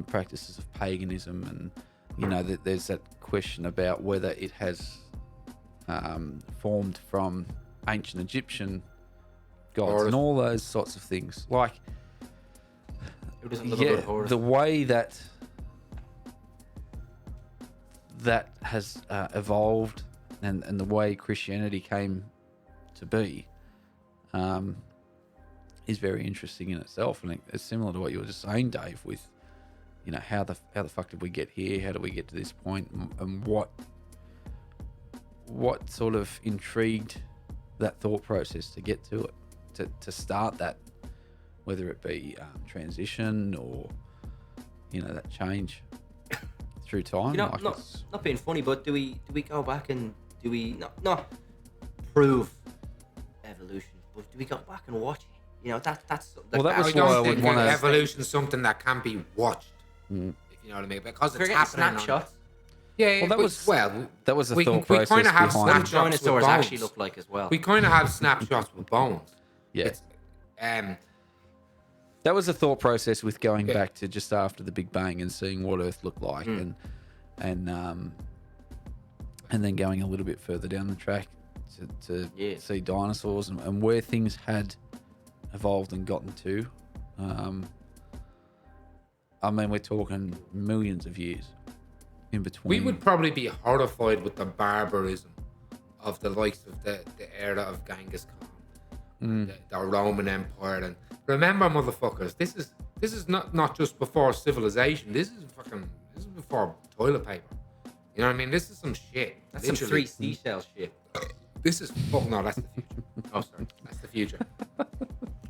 B: practices of paganism, and that there's that question about whether it has formed from ancient Egyptian gods
A: Horus.
B: and all those sorts of things. Like,
C: who doesn't love a good horse?
B: the way that has evolved and the way Christianity came to be is very interesting in itself, and it's similar to what you were just saying, Dave, with how the fuck did we get here, how do we get to this point, and what sort of intrigued that thought process to get to it, to start that, whether it be transition or that change through time. Like,
C: not being funny, but do we go back and do we not prove evolution, but do we go back and watch it? That's
B: Well, that was
A: I
B: why
A: don't
B: I
A: think
B: would wanna-
A: evolution's something that can be watched, if you know what I mean, because
C: We're
A: it's
C: getting
A: happening.
C: snapshots.
A: Yeah,
B: Well, that was the
A: we
B: thought
A: we
B: process
A: kind of have
B: behind
C: What
B: it.
A: snapshots with
C: dinosaurs
A: bones.
C: actually look like as well.
A: We kind of have snapshots with bones.
B: Yeah.
A: It's,
B: That was the thought process with going
A: Yeah.
B: back to just after the Big Bang and seeing what Earth looked like, and then going a little bit further down the track to see dinosaurs and where things had evolved and gotten to. I mean, we're talking millions of years in between.
A: we would probably be horrified with the barbarism of the likes of the era of Genghis Khan, the Roman Empire, and remember, motherfuckers, this is not just before civilization. This is before toilet paper. You know what I mean? This is some shit.
C: That's some
A: literally.
C: 3 seashell shit.
A: This is no, that's the future. Oh, sorry, that's the future.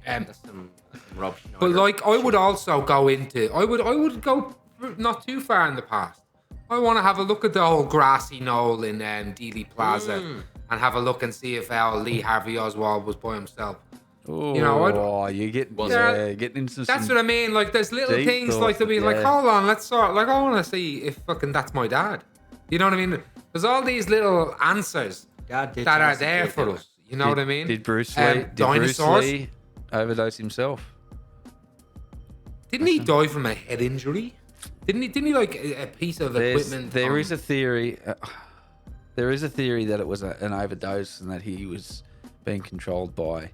C: That's some Rob Schneider.
A: But like, I would also go into. I would go not too far in the past. I want to have a look at the old grassy knoll in Dealey Plaza and have a look and see if Lee Harvey Oswald was by himself.
B: Oh,
A: you know,
B: you get getting into
A: That's
B: some,
A: what I mean. Like, there's little
B: deep
A: things
B: thoughts,
A: like to be like,
B: yeah.
A: hold on, let's sort. Like, I want to see if fucking that's my dad. You know what I mean? There's all these little answers
C: Dad did
A: that are
C: Jurassic
A: there
C: Park,
A: for
C: didn't
A: us. You know what I mean?
B: Did Bruce Lee? Did Bruce
A: dinosaurs?
B: Lee overdose himself?
A: Didn't he die from a head injury? Didn't he like a piece of equipment?
B: There is a theory. There is a theory that it was an overdose and that he was being controlled by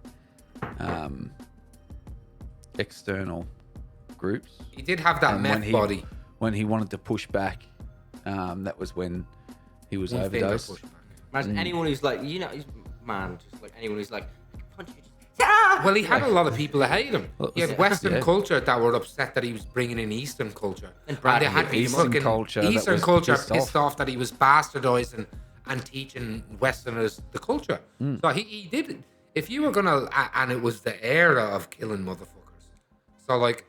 B: external groups.
A: He did have that
B: And
A: meth body.
B: When he wanted to push back, that was when he was
A: One finger
B: overdosed.
A: push back.
C: Imagine anyone who's like, just like anyone who's like, punch you.
A: Well, he had a lot of people that hated him.
B: Well,
A: He had
B: yeah.
A: Western
B: Yeah.
A: culture that were upset that he was bringing in Eastern culture.
C: And Brad
A: they had
C: Pitt.
A: these
B: Eastern
A: fucking
B: culture that
A: Eastern
B: was
A: culture
B: pissed
A: pissed
B: off.
A: off that he was bastardizing and teaching Westerners the culture. So he did. if you were gonna, and it was the era of killing motherfuckers, so like,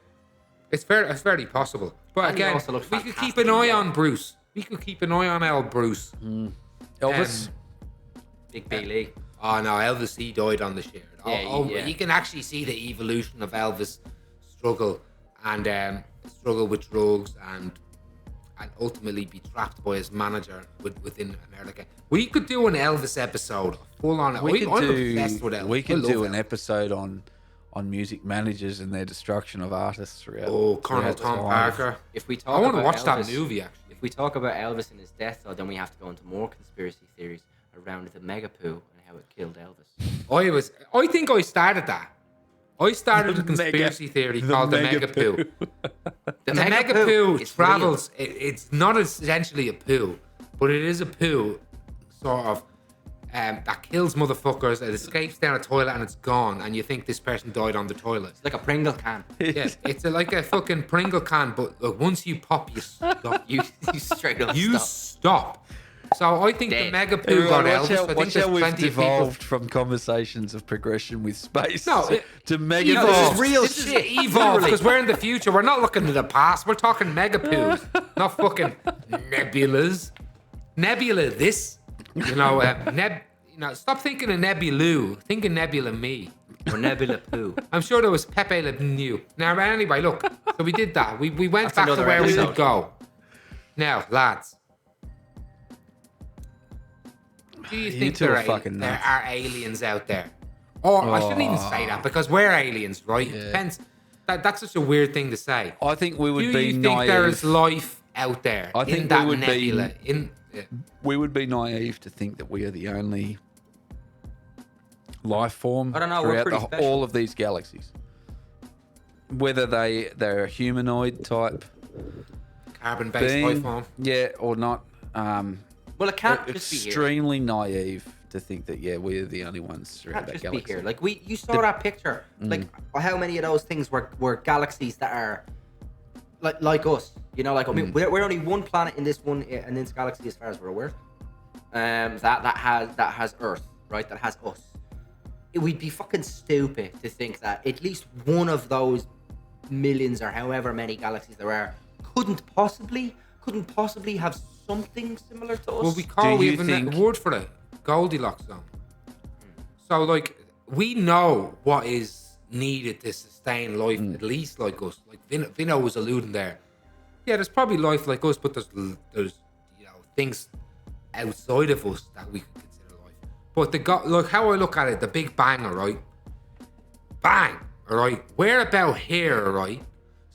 A: it's very possible. But
C: And he
A: again,
C: also looked
A: we could keep
C: fantastic
A: an eye
C: in
A: on Bruce. We could keep an eye on Bruce.
B: Elvis.
C: Big B Lee.
A: Oh no, Elvis, he died on the shared.
C: Yeah.
A: You can actually see the evolution of Elvis' struggle and struggle with drugs and ultimately be trapped by his manager within America. We could do an Elvis episode, full on.
B: we could
A: I'm obsessed with Elvis.
B: we
A: I
B: could
A: love
B: do an
A: Elvis.
B: episode on music managers and their destruction of artists throughout.
A: Oh, Colonel
B: throughout
A: Tom
B: time.
A: Parker.
C: If we
A: I
C: talk
A: want to
C: about
A: watch that
C: Elvis-
A: movie actually.
C: If we talk about Elvis and his death, though, then we have to go into more conspiracy theories around the mega poo and how it killed Elvis.
A: I think I started that. I started a conspiracy theory called the Mega Poo. The Mega Poo
C: is
A: travels. It's not essentially a poo, but it is a poo, sort of, that kills motherfuckers. It escapes down a toilet and it's gone, and you think this person died on the toilet.
C: It's like a Pringle can.
A: Yeah, it's like a fucking Pringle can, but look, once you pop, you stop.
C: You straight up
A: You stop. So I think the
C: Dead.
A: Mega Poo got
B: Watch
A: Elvis.
B: how,
A: I think
B: watch
A: there's
B: how we've
A: plenty of people.
B: devolved from conversations of progression with space
A: No,
B: to mega
A: Evolved.
C: this is
B: poos.
C: real
A: This
C: shit.
A: is evolved because we're in the future. We're not looking to the past. We're talking mega poos, not fucking nebulas. Nebula, this, stop thinking of Nebulu. Think of Nebula me.
C: Or Nebula poo.
A: I'm sure there was Pepe Le Pew. Now, anyway, look. So we did that. We went
C: That's
A: back to
C: another
A: where we
C: episode.
A: would go. Now, lads. Do you think
B: two are
A: there
B: fucking nuts.
A: are aliens out there? Or I shouldn't even say that because we're aliens, right? It depends. That's such a weird thing to say.
B: I think we would
A: Do
B: be
A: you think
B: naive.
A: there is life out there
B: I think
A: in
B: we
A: that
B: would be-
A: nebula?
B: We would be naive to think that we are the only life form
C: I don't know, we're
B: throughout
C: pretty special.
B: all of these galaxies. Whether they're a humanoid type
A: carbon-based
B: being,
A: life form.
B: yeah, or not.
C: Well, it can't just be here.
B: Extremely naive to think that we're the only ones
C: It
B: throughout
C: can't
B: that
C: just
B: galaxy.
C: be here. Like you saw that picture. Like how many of those things were galaxies that are like us? You know, like I mean, we're only one planet in this galaxy as far as we're aware. That has Earth, right? That has us. It would be fucking stupid to think that at least one of those millions or however many galaxies there are couldn't possibly have something similar to us.
A: Well, we have a word for it. Goldilocks zone. So, like, we know what is needed to sustain life, at least like us. Like Vinno was alluding there. Yeah, there's probably life like us, but there's things outside of us that we could consider life. But look how I look at it, the Big Bang, alright? Bang! Alright? We're about here, alright?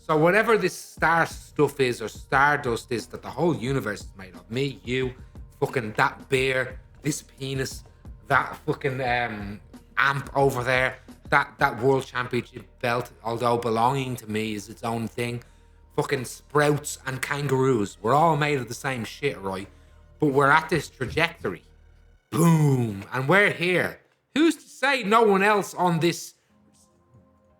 A: So whatever this star stuff is or stardust is that the whole universe is made of, me, you, fucking that bear, this penis, that fucking amp over there, that world championship belt, although belonging to me, is its own thing. Fucking sprouts and kangaroos. We're all made of the same shit, right? But we're at this trajectory. Boom. And we're here. Who's to say no one else on this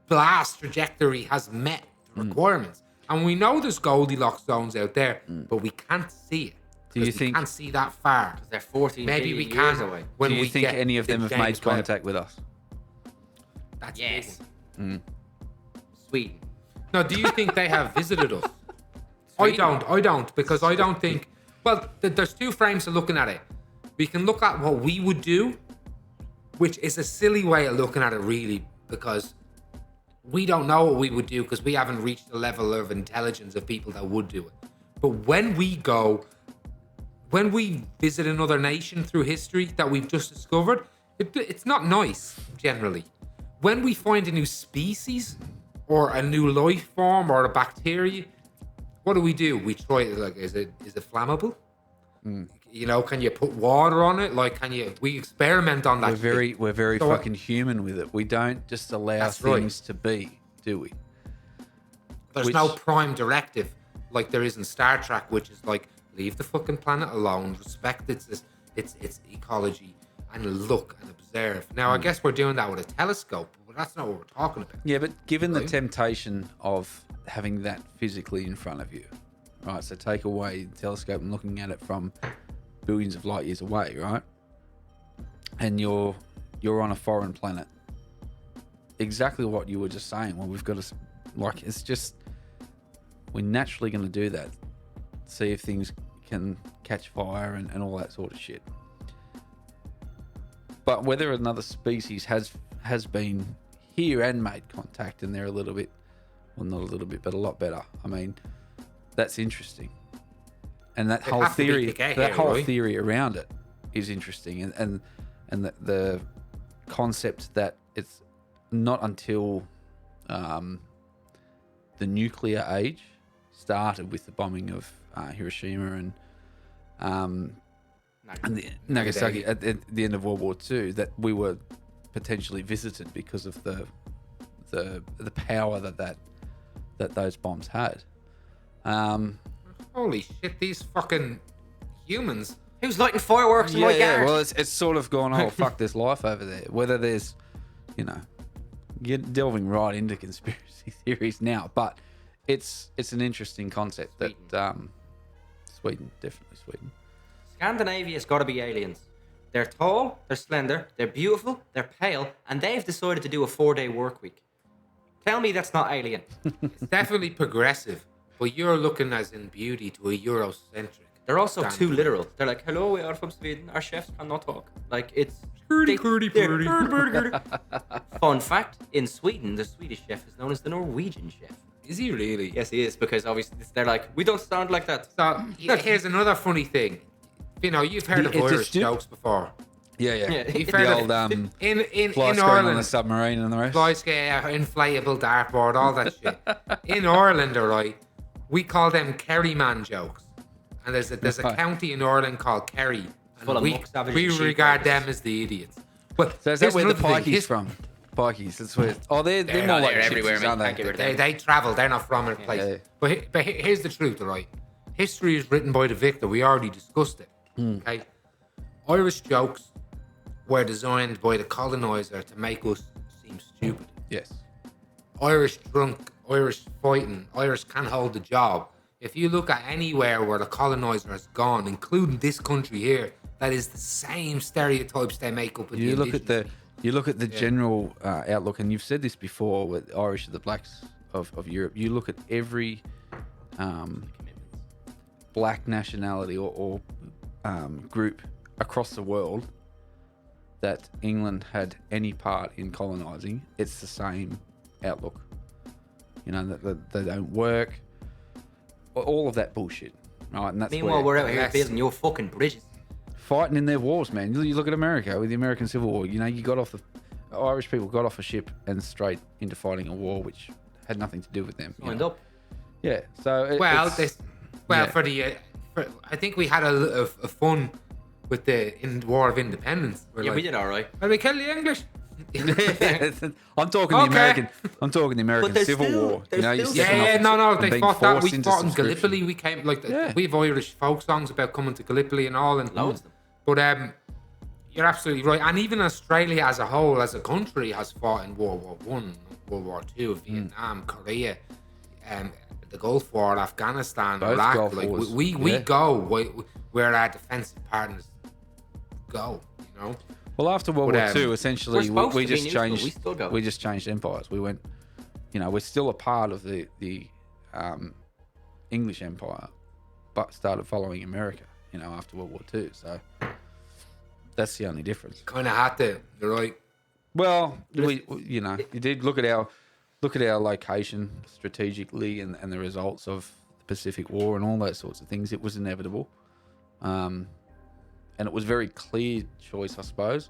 A: blast trajectory has met the requirements? And we know there's Goldilocks zones out there, but we can't see it.
B: Do you
A: 'Cause we
B: think-
A: can't see that far?
C: They're 14
A: Maybe we
C: billion years
A: can
C: away.
A: when
B: Do you
A: we
B: think
A: get
B: any of
A: the
B: them have
A: James
B: made
A: Webb.
B: contact with us?
A: That's a big
C: Yes.
A: one.
C: Sweden.
A: No, do you think they have visited us? I don't, because I don't think. Well, there's two frames of looking at it. We can look at what we would do, which is a silly way of looking at it, really, because we don't know what we would do because we haven't reached the level of intelligence of people that would do it. But when we visit another nation through history that we've just discovered, it's not nice generally. When we find a new species or a new life form or a bacteria, what do? We try it, like, is it flammable? You know, can you put water on it? Like, we experiment on that.
B: We're very
A: So
B: fucking human with it. We don't just allow
A: That's right.
B: things to be, do we?
A: There's
B: which-
A: no prime directive like there is in Star Trek, which is like, leave the fucking planet alone, respect its ecology, and look and observe. Now, I guess we're doing that with a telescope, but that's not what we're talking about.
B: Yeah, but given the
A: Right.
B: temptation of having that physically in front of you, right? So take away the telescope and looking at it from billions of light years away, right? And you're you're on a foreign planet. Exactly what you were just saying. Well, we've got to, like, it's just, we're naturally going to do that. See if things can catch fire and all that sort of shit. But whether another species has been here and made contact, and they're a little bit, well, not a little bit, but a lot better. I mean, that's interesting. And that whole theory, theory around it is interesting. And the concept that it's not until the nuclear age started with the bombing of Hiroshima and Nagasaki at the end of World War II that we were potentially visited because of the power that those bombs had.
A: Holy shit! These fucking humans.
C: Who's lighting fireworks in my garage?
B: Well, it's sort of gone, oh, fuck, there's life over there. Whether there's, delving right into conspiracy theories now, but it's an interesting concept that Sweden, definitely Sweden.
C: Scandinavia's got to be aliens. They're tall, they're slender, they're beautiful, they're pale, and they've decided to do a 4-day work week. Tell me that's not alien.
A: It's definitely progressive, but you're looking as in beauty to a Eurocentric.
C: They're also too literal. They're like, hello, we are from Sweden. Our chefs cannot talk. Like, it's...
A: Purdy.
C: Fun fact, in Sweden, the Swedish chef is known as the Norwegian chef.
A: Is he really?
C: Yes, he is, because obviously they're like, we don't sound like that.
A: So, here's another funny thing. You've heard of Irish jokes before.
B: Yeah.
A: You've
B: The
A: heard
B: old
A: in
B: fly screen
A: Ireland,
B: on the submarine and the rest.
A: fly scale, inflatable dartboard, all that shit. In Ireland, all right, we call them Kerryman jokes. And there's a county in Ireland called Kerry.
C: Full of
A: we
C: muck, savage
A: we
C: and sheep
A: regard
C: riders.
A: them as the idiots. But
B: So is that
A: here's
B: where the
A: another thing.
B: pikeys from? Pikeys, that's where. Oh, they're more
C: not
B: like
C: there
B: gypsies,
C: everywhere, mate.
B: aren't
C: Can't
B: they?
C: get rid of
A: They travel. They're not from a place.
B: Yeah.
A: But here's the truth, all right? History is written by the victor. We already discussed it. Okay? Irish jokes were designed by the colonizer to make us seem stupid.
B: Yes.
A: Irish drunk, Irish fighting, Irish can't hold a job. If you look at anywhere where the colonizer has gone, including this country here, that is the same stereotypes they make up.
B: You look at the general outlook, and you've said this before with Irish are the blacks of Europe. You look at every black nationality or group across the world that England had any part in colonizing. It's the same outlook. That they don't work. All of that bullshit, right? And that's
C: Meanwhile, we're out here building your fucking bridges.
B: Fighting in their wars, man. You look at America with the American Civil War. You got off Irish people got off a ship and straight into fighting a war which had nothing to do with them.
C: Lined up.
B: Yeah. So
A: I think we had a fun with the War of Independence.
C: We did all right.
A: Well, they kill the English.
B: I'm talking the American. I'm talking the American Civil War.
C: They
A: They fought that. We
B: into
A: fought in
B: subscription.
A: Gallipoli. We came we have Irish folk songs about coming to Gallipoli and all, and
C: Loads of them.
A: But you're absolutely right. And even Australia as a whole, as a country, has fought in World War One, World War Two, Vietnam, Korea, the Gulf War, Afghanistan,
B: Both
A: Iraq.
B: Gulf
A: Like
B: Wars.
A: we go where our defensive partners go.
B: Well, after World War II,
C: we're
B: essentially,
C: supposed
B: we
C: to be
B: just
C: neutral.
B: changed.
C: We still go.
B: We just changed empires. We went. We're still a part of the English Empire, but started following America. After World War II. So that's the only difference.
A: Kind of had to. You're right.
B: Well, you did look at our location strategically and the results of the Pacific War and all those sorts of things. It was inevitable. And it was a very clear choice, I suppose,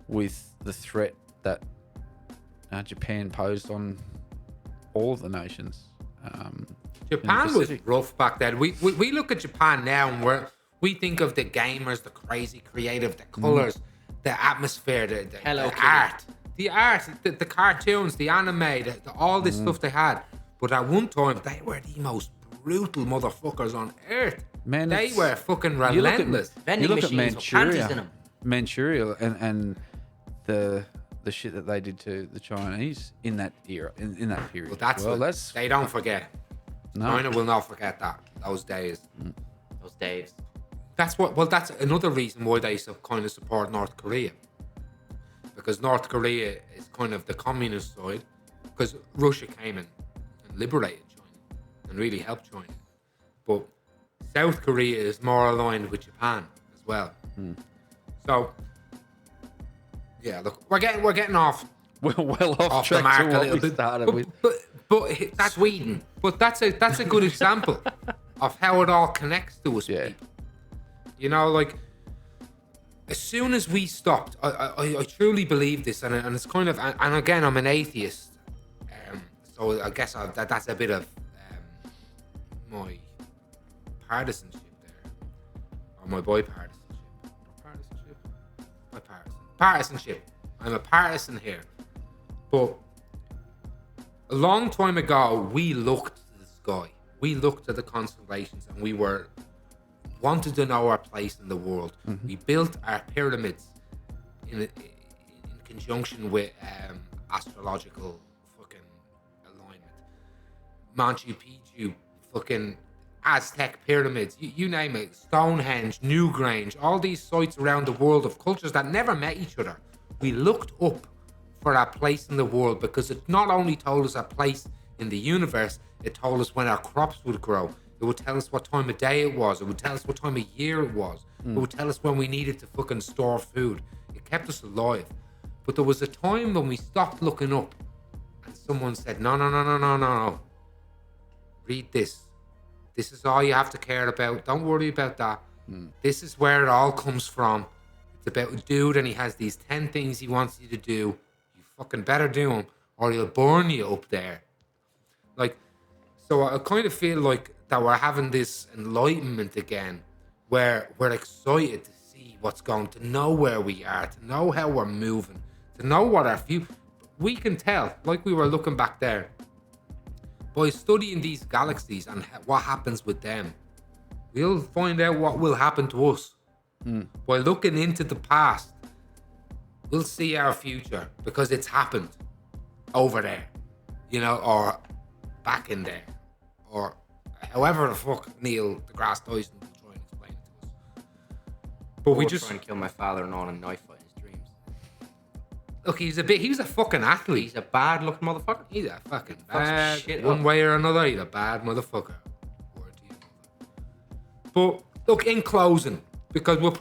B: with the threat that Japan posed on all of the nations.
A: Japan was rough back then. We look at Japan now and we think of the gamers, the crazy creative, the colors, the atmosphere, the art, the cartoons, the anime, all this stuff they had. But at one time, they were the most brutal motherfuckers on earth.
B: Man,
A: they were fucking relentless.
B: You look at
C: panties in 'em.
B: Manchuria and the shit that they did to the Chinese in that era, in that period.
A: Well, that's they don't forget.
B: No.
A: China will not forget those days.
C: Those days.
A: That's another reason why they kind of support North Korea. because North Korea is kind of the communist side, because Russia came in and liberated China and really helped China. But South Korea is more aligned with Japan as well. So, yeah, look, we're getting off
B: well off
A: the
B: track
A: mark
B: to
A: a
B: what
A: little
B: we
A: bit.
B: started with.
A: But that's Sweden. But that's a good example of how it all connects to us
B: Yeah.
A: people. You know, like as soon as we stopped, I truly believe this, and it's kind of, and again, I'm an atheist, so I guess that's a bit of my partisanship there, or my partisanship. I'm a partisan here, but a long time ago, we looked to the sky, we looked at the constellations, and we wanted to know our place in the world. We built our pyramids in conjunction with astrological fucking alignment. Machu Picchu, fucking Aztec pyramids, you name it, Stonehenge, Newgrange, all these sites around the world of cultures that never met each other. We looked up for our place in the world because it not only told us our place in the universe, it told us when our crops would grow. It would tell us what time of day it was. It would tell us what time of year it was. It would tell us when we needed to fucking store food. It kept us alive. But there was a time when we stopped looking up and someone said, no. Read this. This is all you have to care about. Don't worry about that. This is where it all comes from. It's about a dude and he has these 10 things he wants you to do. You fucking better do them or he'll burn you up there. Like, so I kind of feel like that we're having this enlightenment again where we're excited to see what's going, to know where we are, to know how we're moving, to know what our future. We can tell, like we were looking back there, by studying these galaxies and what happens with them, we'll find out what will happen to us. By looking into the past, we'll see our future because it's happened over there, you know, or back in there, or however the fuck Neil deGrasse Tyson will try and explain it to us. But we just
C: trying to kill my father-in-law in a knife fight in his dreams.
A: Look, he was a fucking athlete.
C: He's a bad-looking motherfucker.
A: He's a fucking
C: Fucks
A: bad,
C: shit
A: one
C: up.
A: way or another, he's a bad motherfucker. Word to you. But look, in closing, because we'll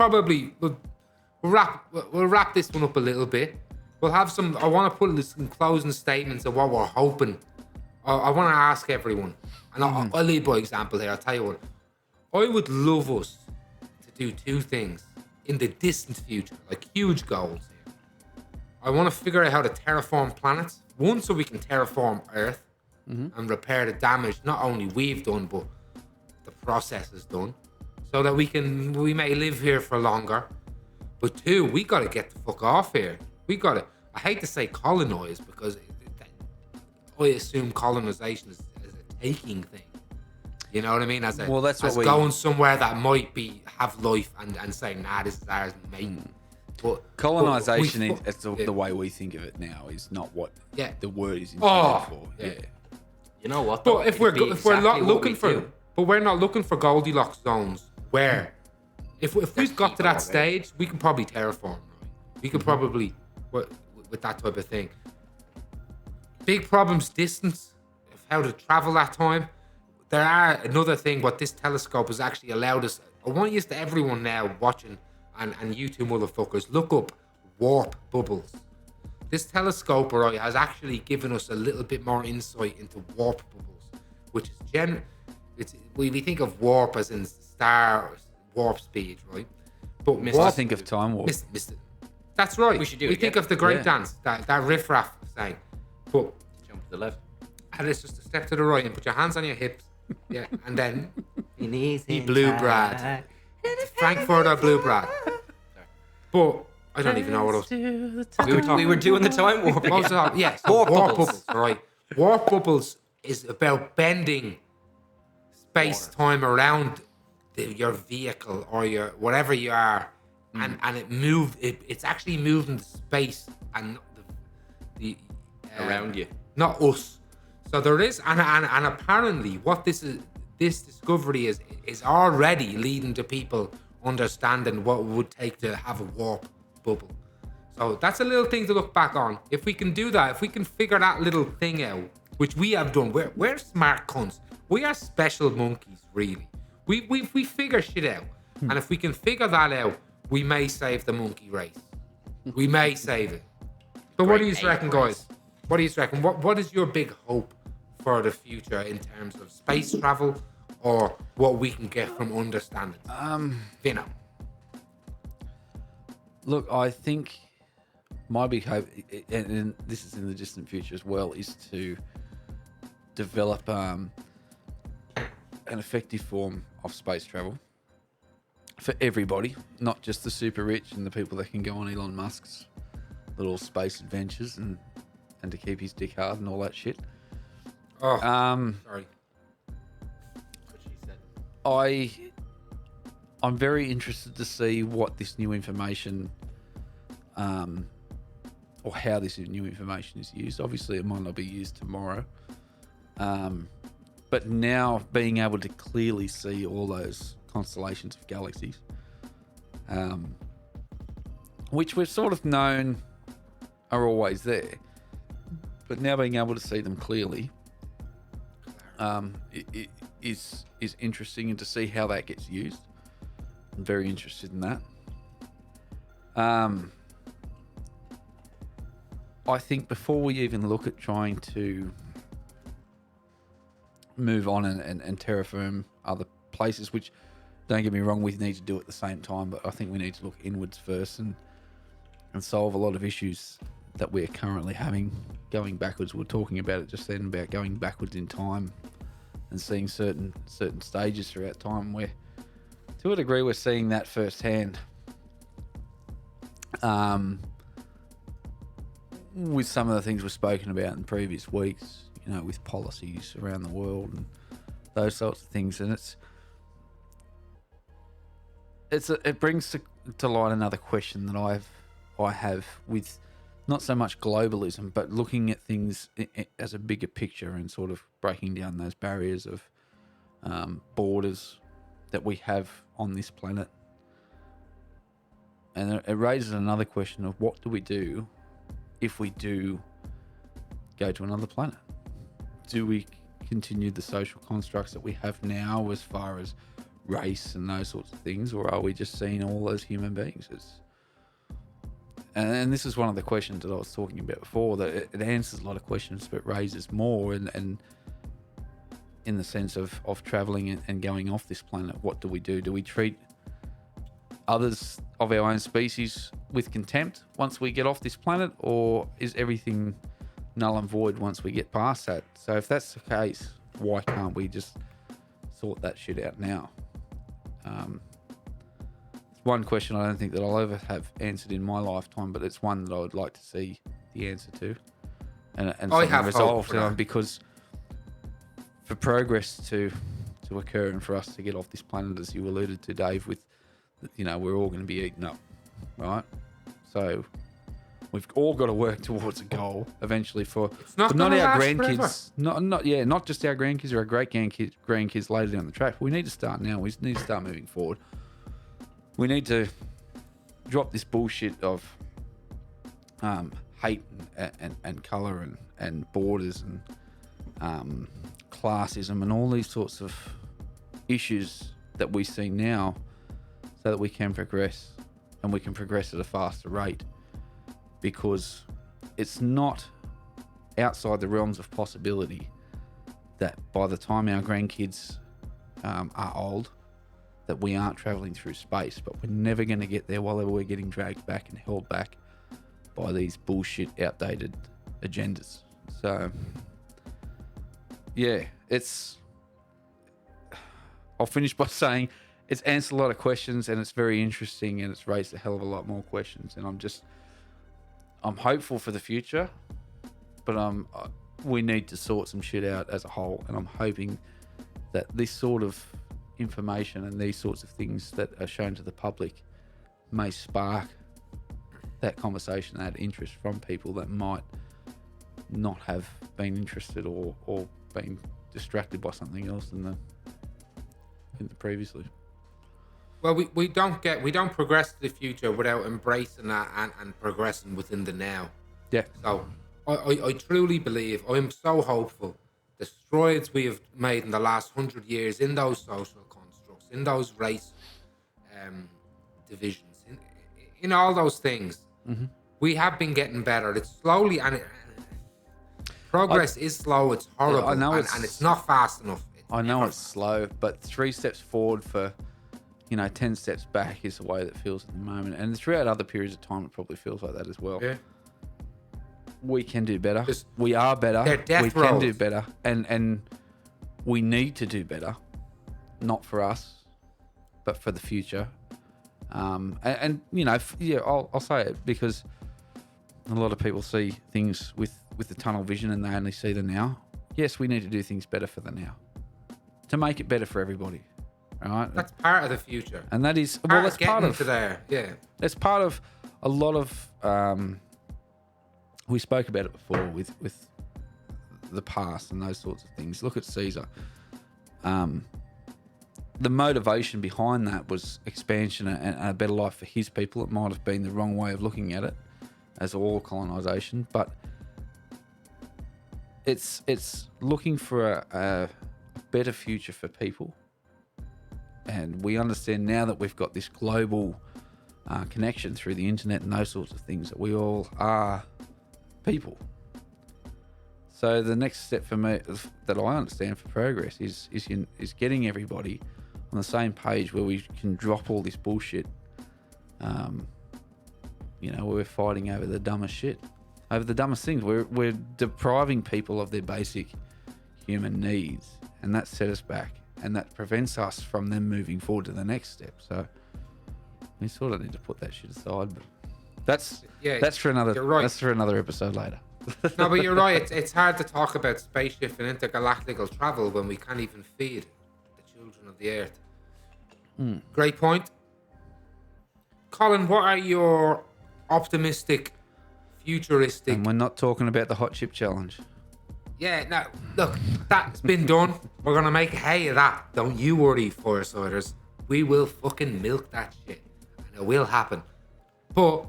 A: wrap this one up a little bit. We'll have some. I want to put some closing statements of what we're hoping. I want to ask everyone, and I'll lead by example here. I'll tell you what. I would love us to do two things in the distant future, like huge goals here. I want to figure out how to terraform planets. One, so we can terraform Earth and repair the damage not only we've done, but the process is done, so that we may live here for longer. But two, we got to get the fuck off here. I hate to say colonize because I assume colonization is a taking thing. You know what I mean? As going somewhere that might have life and saying, nah, this is ours, mate. But
B: colonization is the way we think of it now. Is not what the word is intended for. Yeah.
C: You know what?
A: But if we're not looking for, but we're not looking for Goldilocks zones. Where, if we've got to that stage, we can probably terraform. Right? We could probably with that type of thing. Big problems, distance, of how to travel that time. There are another thing. What this telescope has actually allowed us. I want you to everyone now watching. And you two motherfuckers, look up warp bubbles. This telescope, right, has actually given us a little bit more insight into warp bubbles, which is we think of warp as in star warp speed, right? But
B: I think of time warp.
A: That's right.
C: We should do
A: we
C: it
A: think
C: again.
A: of the great dance, that riff-raff thing. But
C: Jump to the left.
A: and it's just a step to the right and put your hands on your hips. Yeah, and then
C: He
A: blew Brad. Frankfurter Blue Brad. But I don't even know what else.
C: We were doing the time warp again.
A: Yes,
C: Warp
A: warp
C: bubbles.
A: bubbles, right? Warp bubbles is about bending space-time around your vehicle or your whatever you are, and it's actually moving the space and the
C: Around you.
A: not us. So there is, and apparently what this discovery is already leading to people understanding what it would take to have a warp bubble. So that's a little thing to look back on. If we can do that, if we can figure that little thing out, which we have done, we're smart cunts. We are special monkeys, really. We figure shit out. And if we can figure that out, we may save the monkey race. We may save it. But what do you reckon, guys? What do you reckon? What is your big hope for the future in terms of space travel or what we can get from understanding? Vinno.
B: Look, I think my big hope, and this is in the distant future as well, is to develop an effective form of space travel for everybody, not just the super rich and the people that can go on Elon Musk's little space adventures and to keep his dick hard and all that shit.
A: Oh, sorry.
B: I'm very interested to see what this new information, or how this new information is used. Obviously, it might not be used tomorrow. But now being able to clearly see all those constellations of galaxies, which we've sort of known are always there, but now being able to see them clearly, it is interesting, and to see how that gets used. I'm very interested in that. I think before we even look at trying to move on and terraform other places, which, don't get me wrong, we need to do at the same time, but I think we need to look inwards first and solve a lot of issues that we're currently having going backwards. We're talking about it just then, about going backwards in time and seeing certain stages throughout time where, to a degree, we're seeing that firsthand. With some of the things we've spoken about in previous weeks, you know, with policies around the world and those sorts of things, and it brings to light another question that I have with not so much globalism, but looking at things as a bigger picture and sort of breaking down those barriers of borders that we have on this planet. And it raises another question of, what do we do if we do go to another planet? Do we continue the social constructs that we have now as far as race and those sorts of things, or are we just seeing all as human beings? And this is one of the questions that I was talking about before, that it answers a lot of questions, but raises more, and in the sense of traveling and going off this planet, what do we do? Do we treat others of our own species with contempt once we get off this planet, or is everything null and void once we get past that? So if that's the case, why can't we just sort that shit out now? It's one question I don't think that I'll ever have answered in my lifetime, but it's one that I would like to see the answer to, and
A: I have
B: resolved,
A: hope for that.
B: because for progress to occur and for us to get off this planet, as you alluded to, Dave, with, you know, we're all going to be eaten up, right? So we've all got to work towards a goal eventually for
A: not
B: not
A: gonna
B: our
A: last
B: grandkids, not just our grandkids or our great grandkids later down the track. We need to start now. We need to start moving forward. We need to drop this bullshit of hate and colour and borders and classism and all these sorts of issues that we see now, so that we can progress, and we can progress at a faster rate, because it's not outside the realms of possibility that by the time our grandkids are old, that we aren't traveling through space. But we're never going to get there while we're getting dragged back and held back by these bullshit, outdated agendas. So yeah, I'll finish by saying it's answered a lot of questions, and it's very interesting, and it's raised a hell of a lot more questions. And I'm hopeful for the future, but we need to sort some shit out as a whole. And I'm hoping that this sort of information and these sorts of things that are shown to the public may spark that conversation, that interest from people that might not have been interested or been distracted by something else in the previously.
A: Well, we don't progress to the future without embracing that and progressing within the now.
B: Yeah.
A: So I truly believe, I'm so hopeful, the strides we have made in the last 100 years in those social constructs, in those race divisions, in all those things, we have been getting better. It's slowly, and progress is slow. It's horrible,
B: I know
A: and it's not fast enough.
B: I know it's slow, but 3 steps forward for, 10 steps back is the way that feels at the moment. And throughout other periods of time, it probably feels like that as well.
A: Yeah.
B: We can do better.
A: Just-
B: We are better.
A: They're death
B: We can do
A: rolls.
B: better. And we need to do better. Not for us, but for the future. I'll say it because a lot of people see things with the tunnel vision and they only see the now. Yes, we need to do things better for the now to make it better for everybody. All right.
A: That's part of the future.
B: And that is,
A: Part
B: that's
A: of getting
B: part of
A: to there. Yeah.
B: That's part of a lot of. We spoke about it before with the past and those sorts of things. Look at Caesar. The motivation behind that was expansion and a better life for his people. It might have been the wrong way of looking at it, as all colonization, but it's looking for a better future for people. And we understand now that we've got this global connection through the internet and those sorts of things, that we all are people. So the next step for me that I understand for progress is getting everybody on the same page where we can drop all this bullshit. Where we're fighting over the dumbest shit, over the dumbest things. We're depriving people of their basic human needs, and that set us back, and that prevents us from them moving forward to the next step. So we sort of need to put that shit aside, but that's for another.
A: You're right.
B: That's for another episode later.
A: No, but you're right. It's hard to talk about spaceship and intergalactical travel when we can't even feed the children of the Earth. Great point. Colin, what are your optimistic, futuristic...
B: And we're not talking about the hot chip challenge.
A: Yeah, no, look, that's been done. We're going to make hay of that. Don't you worry, Firesiders. We will fucking milk that shit. And it will happen. But,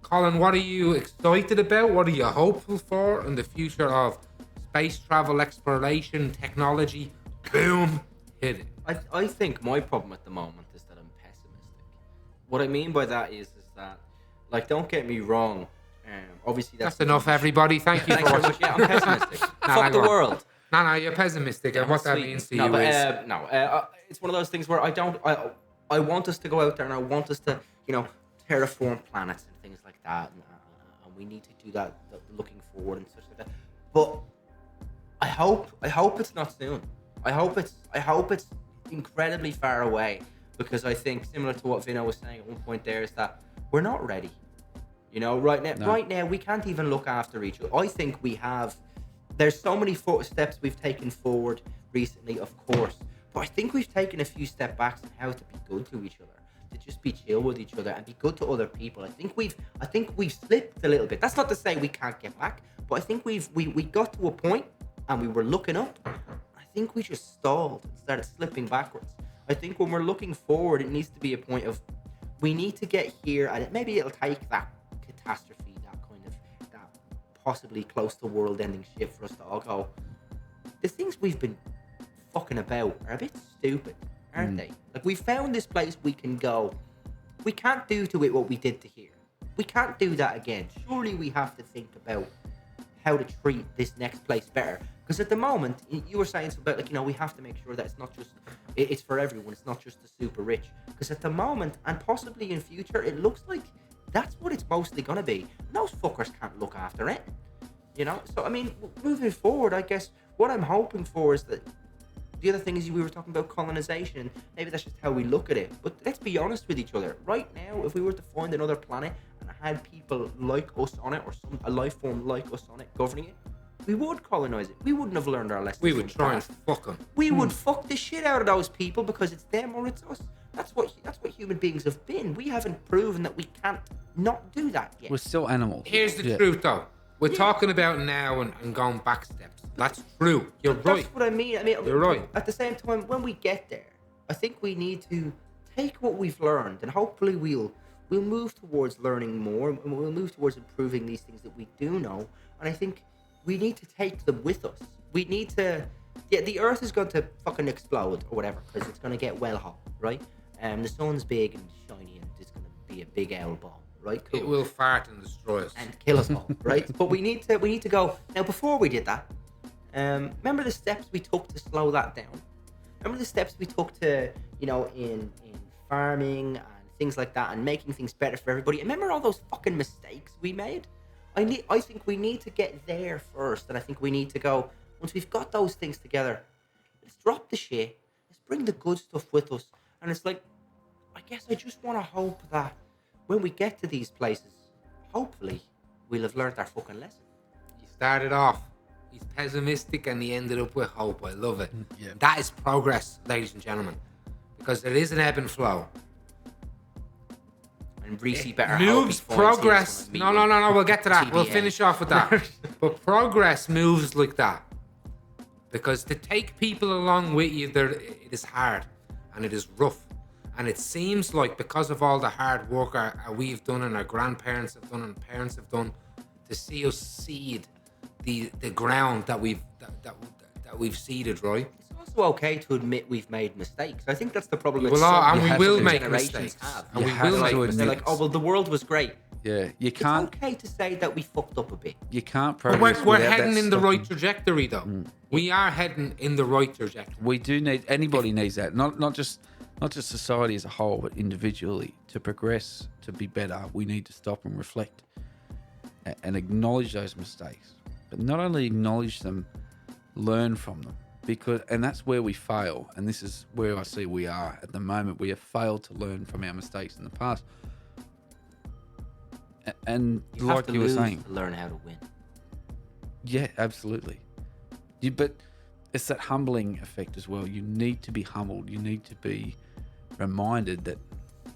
A: Colin, what are you excited about? What are you hopeful for in the future of space travel, exploration, technology? Boom. Hit it.
C: I think my problem at the moment is that I'm pessimistic. What I mean by that is that, like, don't get me wrong. Obviously,
A: That's enough, everybody. Thank you
C: Thanks
A: for
C: very
A: watching.
C: much. Yeah, I'm pessimistic. Fuck the
A: go on.
C: world.
A: No, you're pessimistic, and what that
C: Sweet.
A: means to
C: No,
A: you
C: but,
A: is...
C: it's one of those things where I want us to go out there and I want us to, terraform planets and things like that, and we need to do that, looking forward and such like that. But I hope it's not soon. I hope it's incredibly far away, because I think, similar to what Vinno was saying at one point there, is that we're not ready. Right now we can't even look after each other. I think there's so many steps we've taken forward recently, of course, but I think we've taken a few step backs in how to be good to each other, to just be chill with each other and be good to other people. I think we've slipped a little bit. That's not to say we can't get back, but I think we got to a point and we were looking up. I think we just stalled and started slipping backwards. I think when we're looking forward, it needs to be a point of, we need to get here, and maybe it'll take that catastrophe, that possibly close to world-ending shit for us to all go, the things we've been fucking about are a bit stupid, aren't they? Like, we found this place we can go. We can't do to it what we did to here. We can't do that again. Surely we have to think about how to treat this next place better. Because at the moment, you were saying something about, we have to make sure that it's not just, it's for everyone. It's not just the super rich. Because at the moment, and possibly in future, it looks like that's what it's mostly going to be. And those fuckers can't look after it. So, I mean, moving forward, I guess what I'm hoping for is that the other thing is, we were talking about colonization. Maybe that's just how we look at it. But let's be honest with each other. Right now, if we were to find another planet and had people like us on it, or a life form like us on it governing it, we would colonize it. We wouldn't have learned our lessons.
A: We would try and fuck them.
C: We would fuck the shit out of those people, because it's them or it's us. That's what human beings have been. We haven't proven that we can't not do that yet.
B: We're still animals.
A: Here's the truth, though. We're talking about now and going back steps. That's true. You're right.
C: That's what I mean.
A: You're right.
C: At the same time, when we get there, I think we need to take what we've learned, and hopefully we'll move towards learning more, and we'll move towards improving these things that we do know. And I think we need to take them with us. We need to. Yeah, the Earth is going to fucking explode or whatever because it's going to get well hot, right? The sun's big and shiny, and it's going to be a big owl ball, right? Cool.
A: It will fart and destroy us.
C: And kill us all, right? But we need to go now. Before we did that, remember the steps we took to slow that down. Remember the steps we took to, in farming and things like that, and making things better for everybody. Remember all those fucking mistakes we made? I think we need to get there first, and I think we need to go. Once we've got those things together, let's drop the shit. Let's bring the good stuff with us. And it's like, I guess I just want to hope that when we get to these places, hopefully we'll have learned our fucking lesson.
A: He started off, he's pessimistic, and he ended up with hope. I love it.
B: Yeah.
A: That is progress, ladies and gentlemen. Because there is an ebb and flow.
C: And Reecey better
A: Moves,
C: hope he finds
A: progress.
C: his
A: No, we'll get to that. We'll
C: TBA.
A: finish off with that. But progress moves like that. Because to take people along with you, it is hard. And it is rough. And it seems like because of all the hard work we've done and our grandparents have done and parents have done, to see us seed the ground that we've seeded, right?
C: It's also okay to admit we've made mistakes. I think that's the problem.
A: We
C: with
A: will all-
C: some
A: and we
C: people
A: will
C: that
A: make
C: generations
A: mistakes.
C: have.
A: And
B: You
A: we
B: have
A: will
B: to
A: make
B: admit
C: They're
A: mistakes.
C: like, oh well, the world was great.
B: Yeah, you can't.
C: It's okay to say that we fucked up a bit.
B: You can't
A: But
B: progress.
A: we're
B: without
A: heading
B: that
A: in the
B: stopping.
A: right trajectory, though. We are heading in the right trajectory.
B: We do need. Anybody needs that. Not just society as a whole, but individually to progress, to be better. We need to stop and reflect, and acknowledge those mistakes. But not only acknowledge them, learn from them. And that's where we fail. And this is where I see we are at the moment. We have failed to learn from our mistakes in the past. And
C: You have
B: like
C: to
B: you were
C: lose
B: saying,
C: to learn how to win.
B: yeah, absolutely. But it's that humbling effect as well. You need to be humbled. You need to be reminded that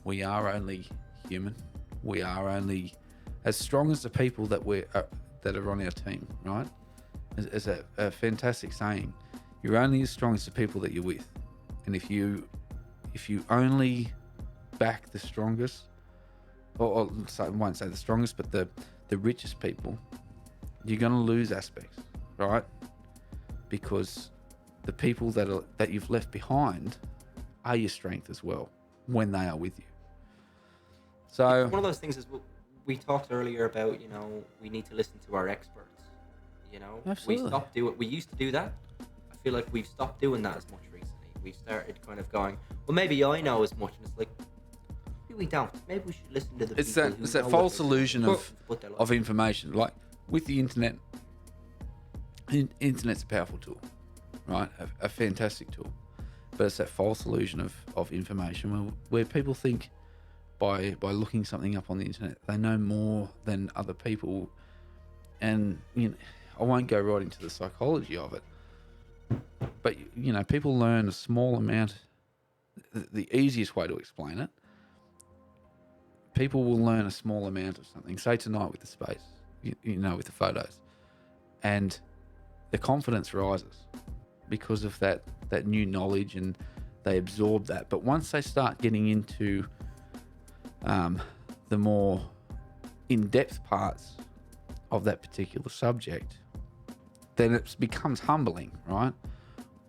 B: we are only human. We are only as strong as the people that that are on our team, right? It's a fantastic saying. You're only as strong as the people that you're with. And if you only back the strongest, or I won't say the strongest, but the richest people, you're going to lose aspects, right? Because the people that you've left behind are your strength as well when they are with you. So
C: One of those things is we talked earlier about, we need to listen to our experts.
B: Absolutely.
C: We used to do that. I feel like we've stopped doing that as much recently. We've started kind of going, well, maybe I know as much, and it's like, maybe we don't. Maybe we should listen to the
B: it's
C: people
B: that
C: who
B: it's
C: know
B: that
C: what
B: false
C: they're
B: illusion
C: doing.
B: of
C: Put their life-
B: of information. Like with the internet, internet's a powerful tool, right? A fantastic tool, but it's that false illusion of information where people think by looking something up on the internet they know more than other people, and I won't go right into the psychology of it, but people learn a small amount. The easiest way to explain it, people will learn a small amount of something, say tonight with the space, with the photos, and the confidence rises because of that new knowledge, and they absorb that. But once they start getting into the more in-depth parts of that particular subject, then it becomes humbling, right?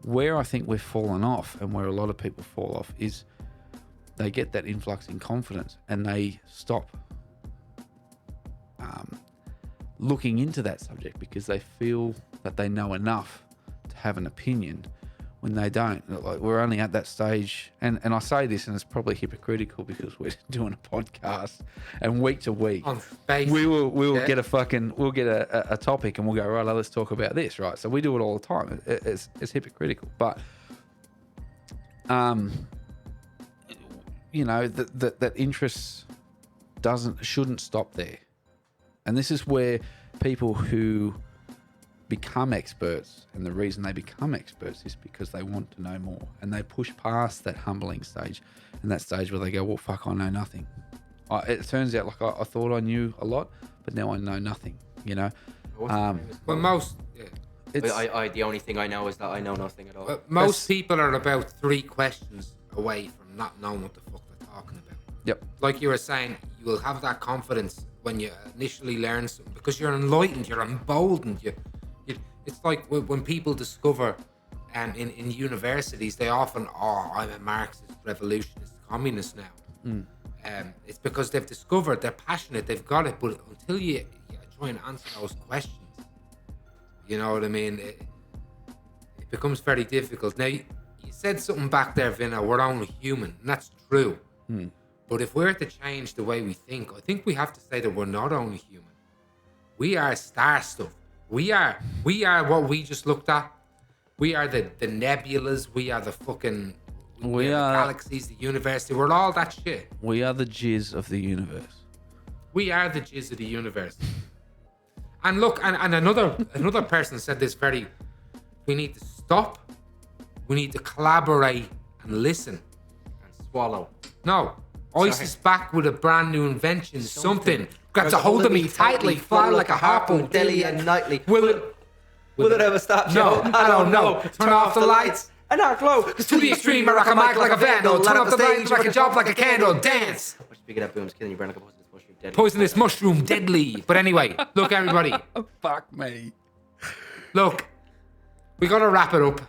B: Where I think we've fallen off, and where a lot of people fall off, is they get that influx in confidence and they stop looking into that subject because they feel that they know enough to have an opinion when they don't. Like, we're only at that stage, and I say this, and it's probably hypocritical because we're doing a podcast, and week to week
A: On space.
B: we will
A: Yeah.
B: get a topic, and we'll go, right, let's talk about this, right? So we do it all the time. It's hypocritical, but that interest shouldn't stop there. And this is where people who become experts, and the reason they become experts is because they want to know more, and they push past that humbling stage, and that stage where they go, well, fuck, I know nothing. It turns out like I thought I knew a lot, but now I know nothing,
A: Well, most
B: It's,
C: I the only thing I know is that I know nothing at all.
A: most people are about 3 questions away from not knowing what the fuck they're talking about.
B: Yep.
A: Like you were saying, you will have that confidence when you initially learn something because you're enlightened, you're emboldened. It's like when people discover in universities, they often, I'm a Marxist, revolutionist, communist now. It's because they've discovered, they're passionate, they've got it, but until you try and answer those questions, you know what I mean? It becomes very difficult. Now, you said something back there, Vinno, we're only human, and that's true. But if we're to change the way we think, I think we have to say that we're not only human. We are star stuff. We are what we just looked at. We are the nebulas. We are the fucking... We are the galaxies, the universe. We're all that shit.
B: We are the jizz of the universe.
A: We are the jizz of the universe. And look, and another person said this very... We need to stop. We need to collaborate and listen.
C: And swallow.
A: No. Ice is back with a brand new invention. Something grabs a hold of me tightly, fly like a harpoon, daily and nightly. Will it ever stop? No, I don't know. Turn off the lights and I'll glow. Cause to the extreme, I rock a mic like a vandal. Turn up the stage like a job like a candle. Dance. Speaking of boom's killing you, burn like a poisonous mushroom deadly. Poisonous mushroom deadly. But anyway, look, everybody.
B: Fuck me.
A: Look, we gotta wrap it up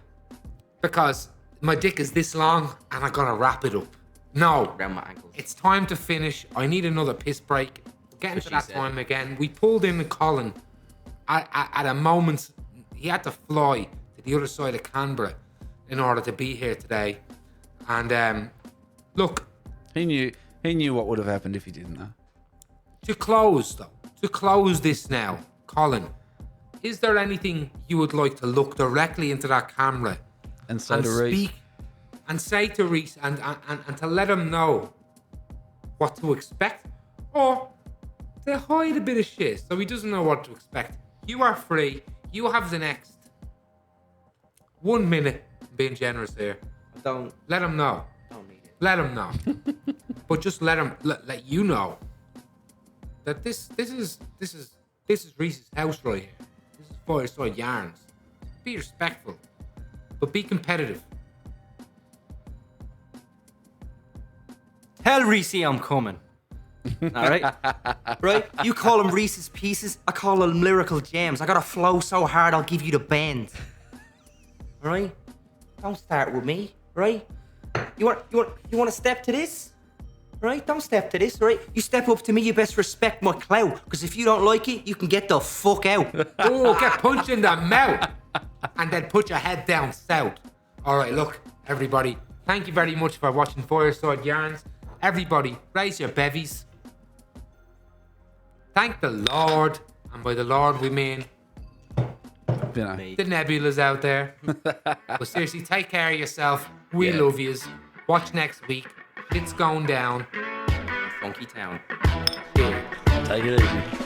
A: because my dick is this long and I gotta wrap it up. No,
C: Around my ankles.
A: it's time to finish. I need another piss break. We're getting to that time again. We pulled in Colin at a moment. He had to fly to the other side of Canberra in order to be here today. And look,
B: He knew what would have happened if he didn't know.
A: to close this now, Colin, is there anything you would like to look directly into that camera
B: And so
A: and
B: to Reece.
A: speak and say to Reece and to let him know what to expect, or to hide a bit of shit so he doesn't know what to expect? You are free. You have the next 1 minute. Being generous here.
C: Don't
A: Let him know.
C: need it.
A: Let him know. But just let him let you know that this is Reece's house right here. This is Fireside Yarns. Be respectful, but be competitive.
C: Tell Reecey I'm coming. All right? Right? You call them Reese's Pieces. I call them lyrical gems. I got to flow so hard I'll give you the bend. All right? Don't start with me, right? You want to step to this? Right? Don't step to this, right? You step up to me, you best respect my clout. Because if you don't like it, you can get the fuck out.
A: Oh, get punched in the mouth and then put your head down south. All right, look, everybody. Thank you very much for watching Fireside Yarns. Everybody, raise your bevies. Thank the Lord, and by the Lord we mean
B: Vinno.
A: the nebulas out there. But seriously, take care of yourself. We love yous. Watch next week. It's going down.
C: Funky town.
A: Yeah.
B: Take it easy.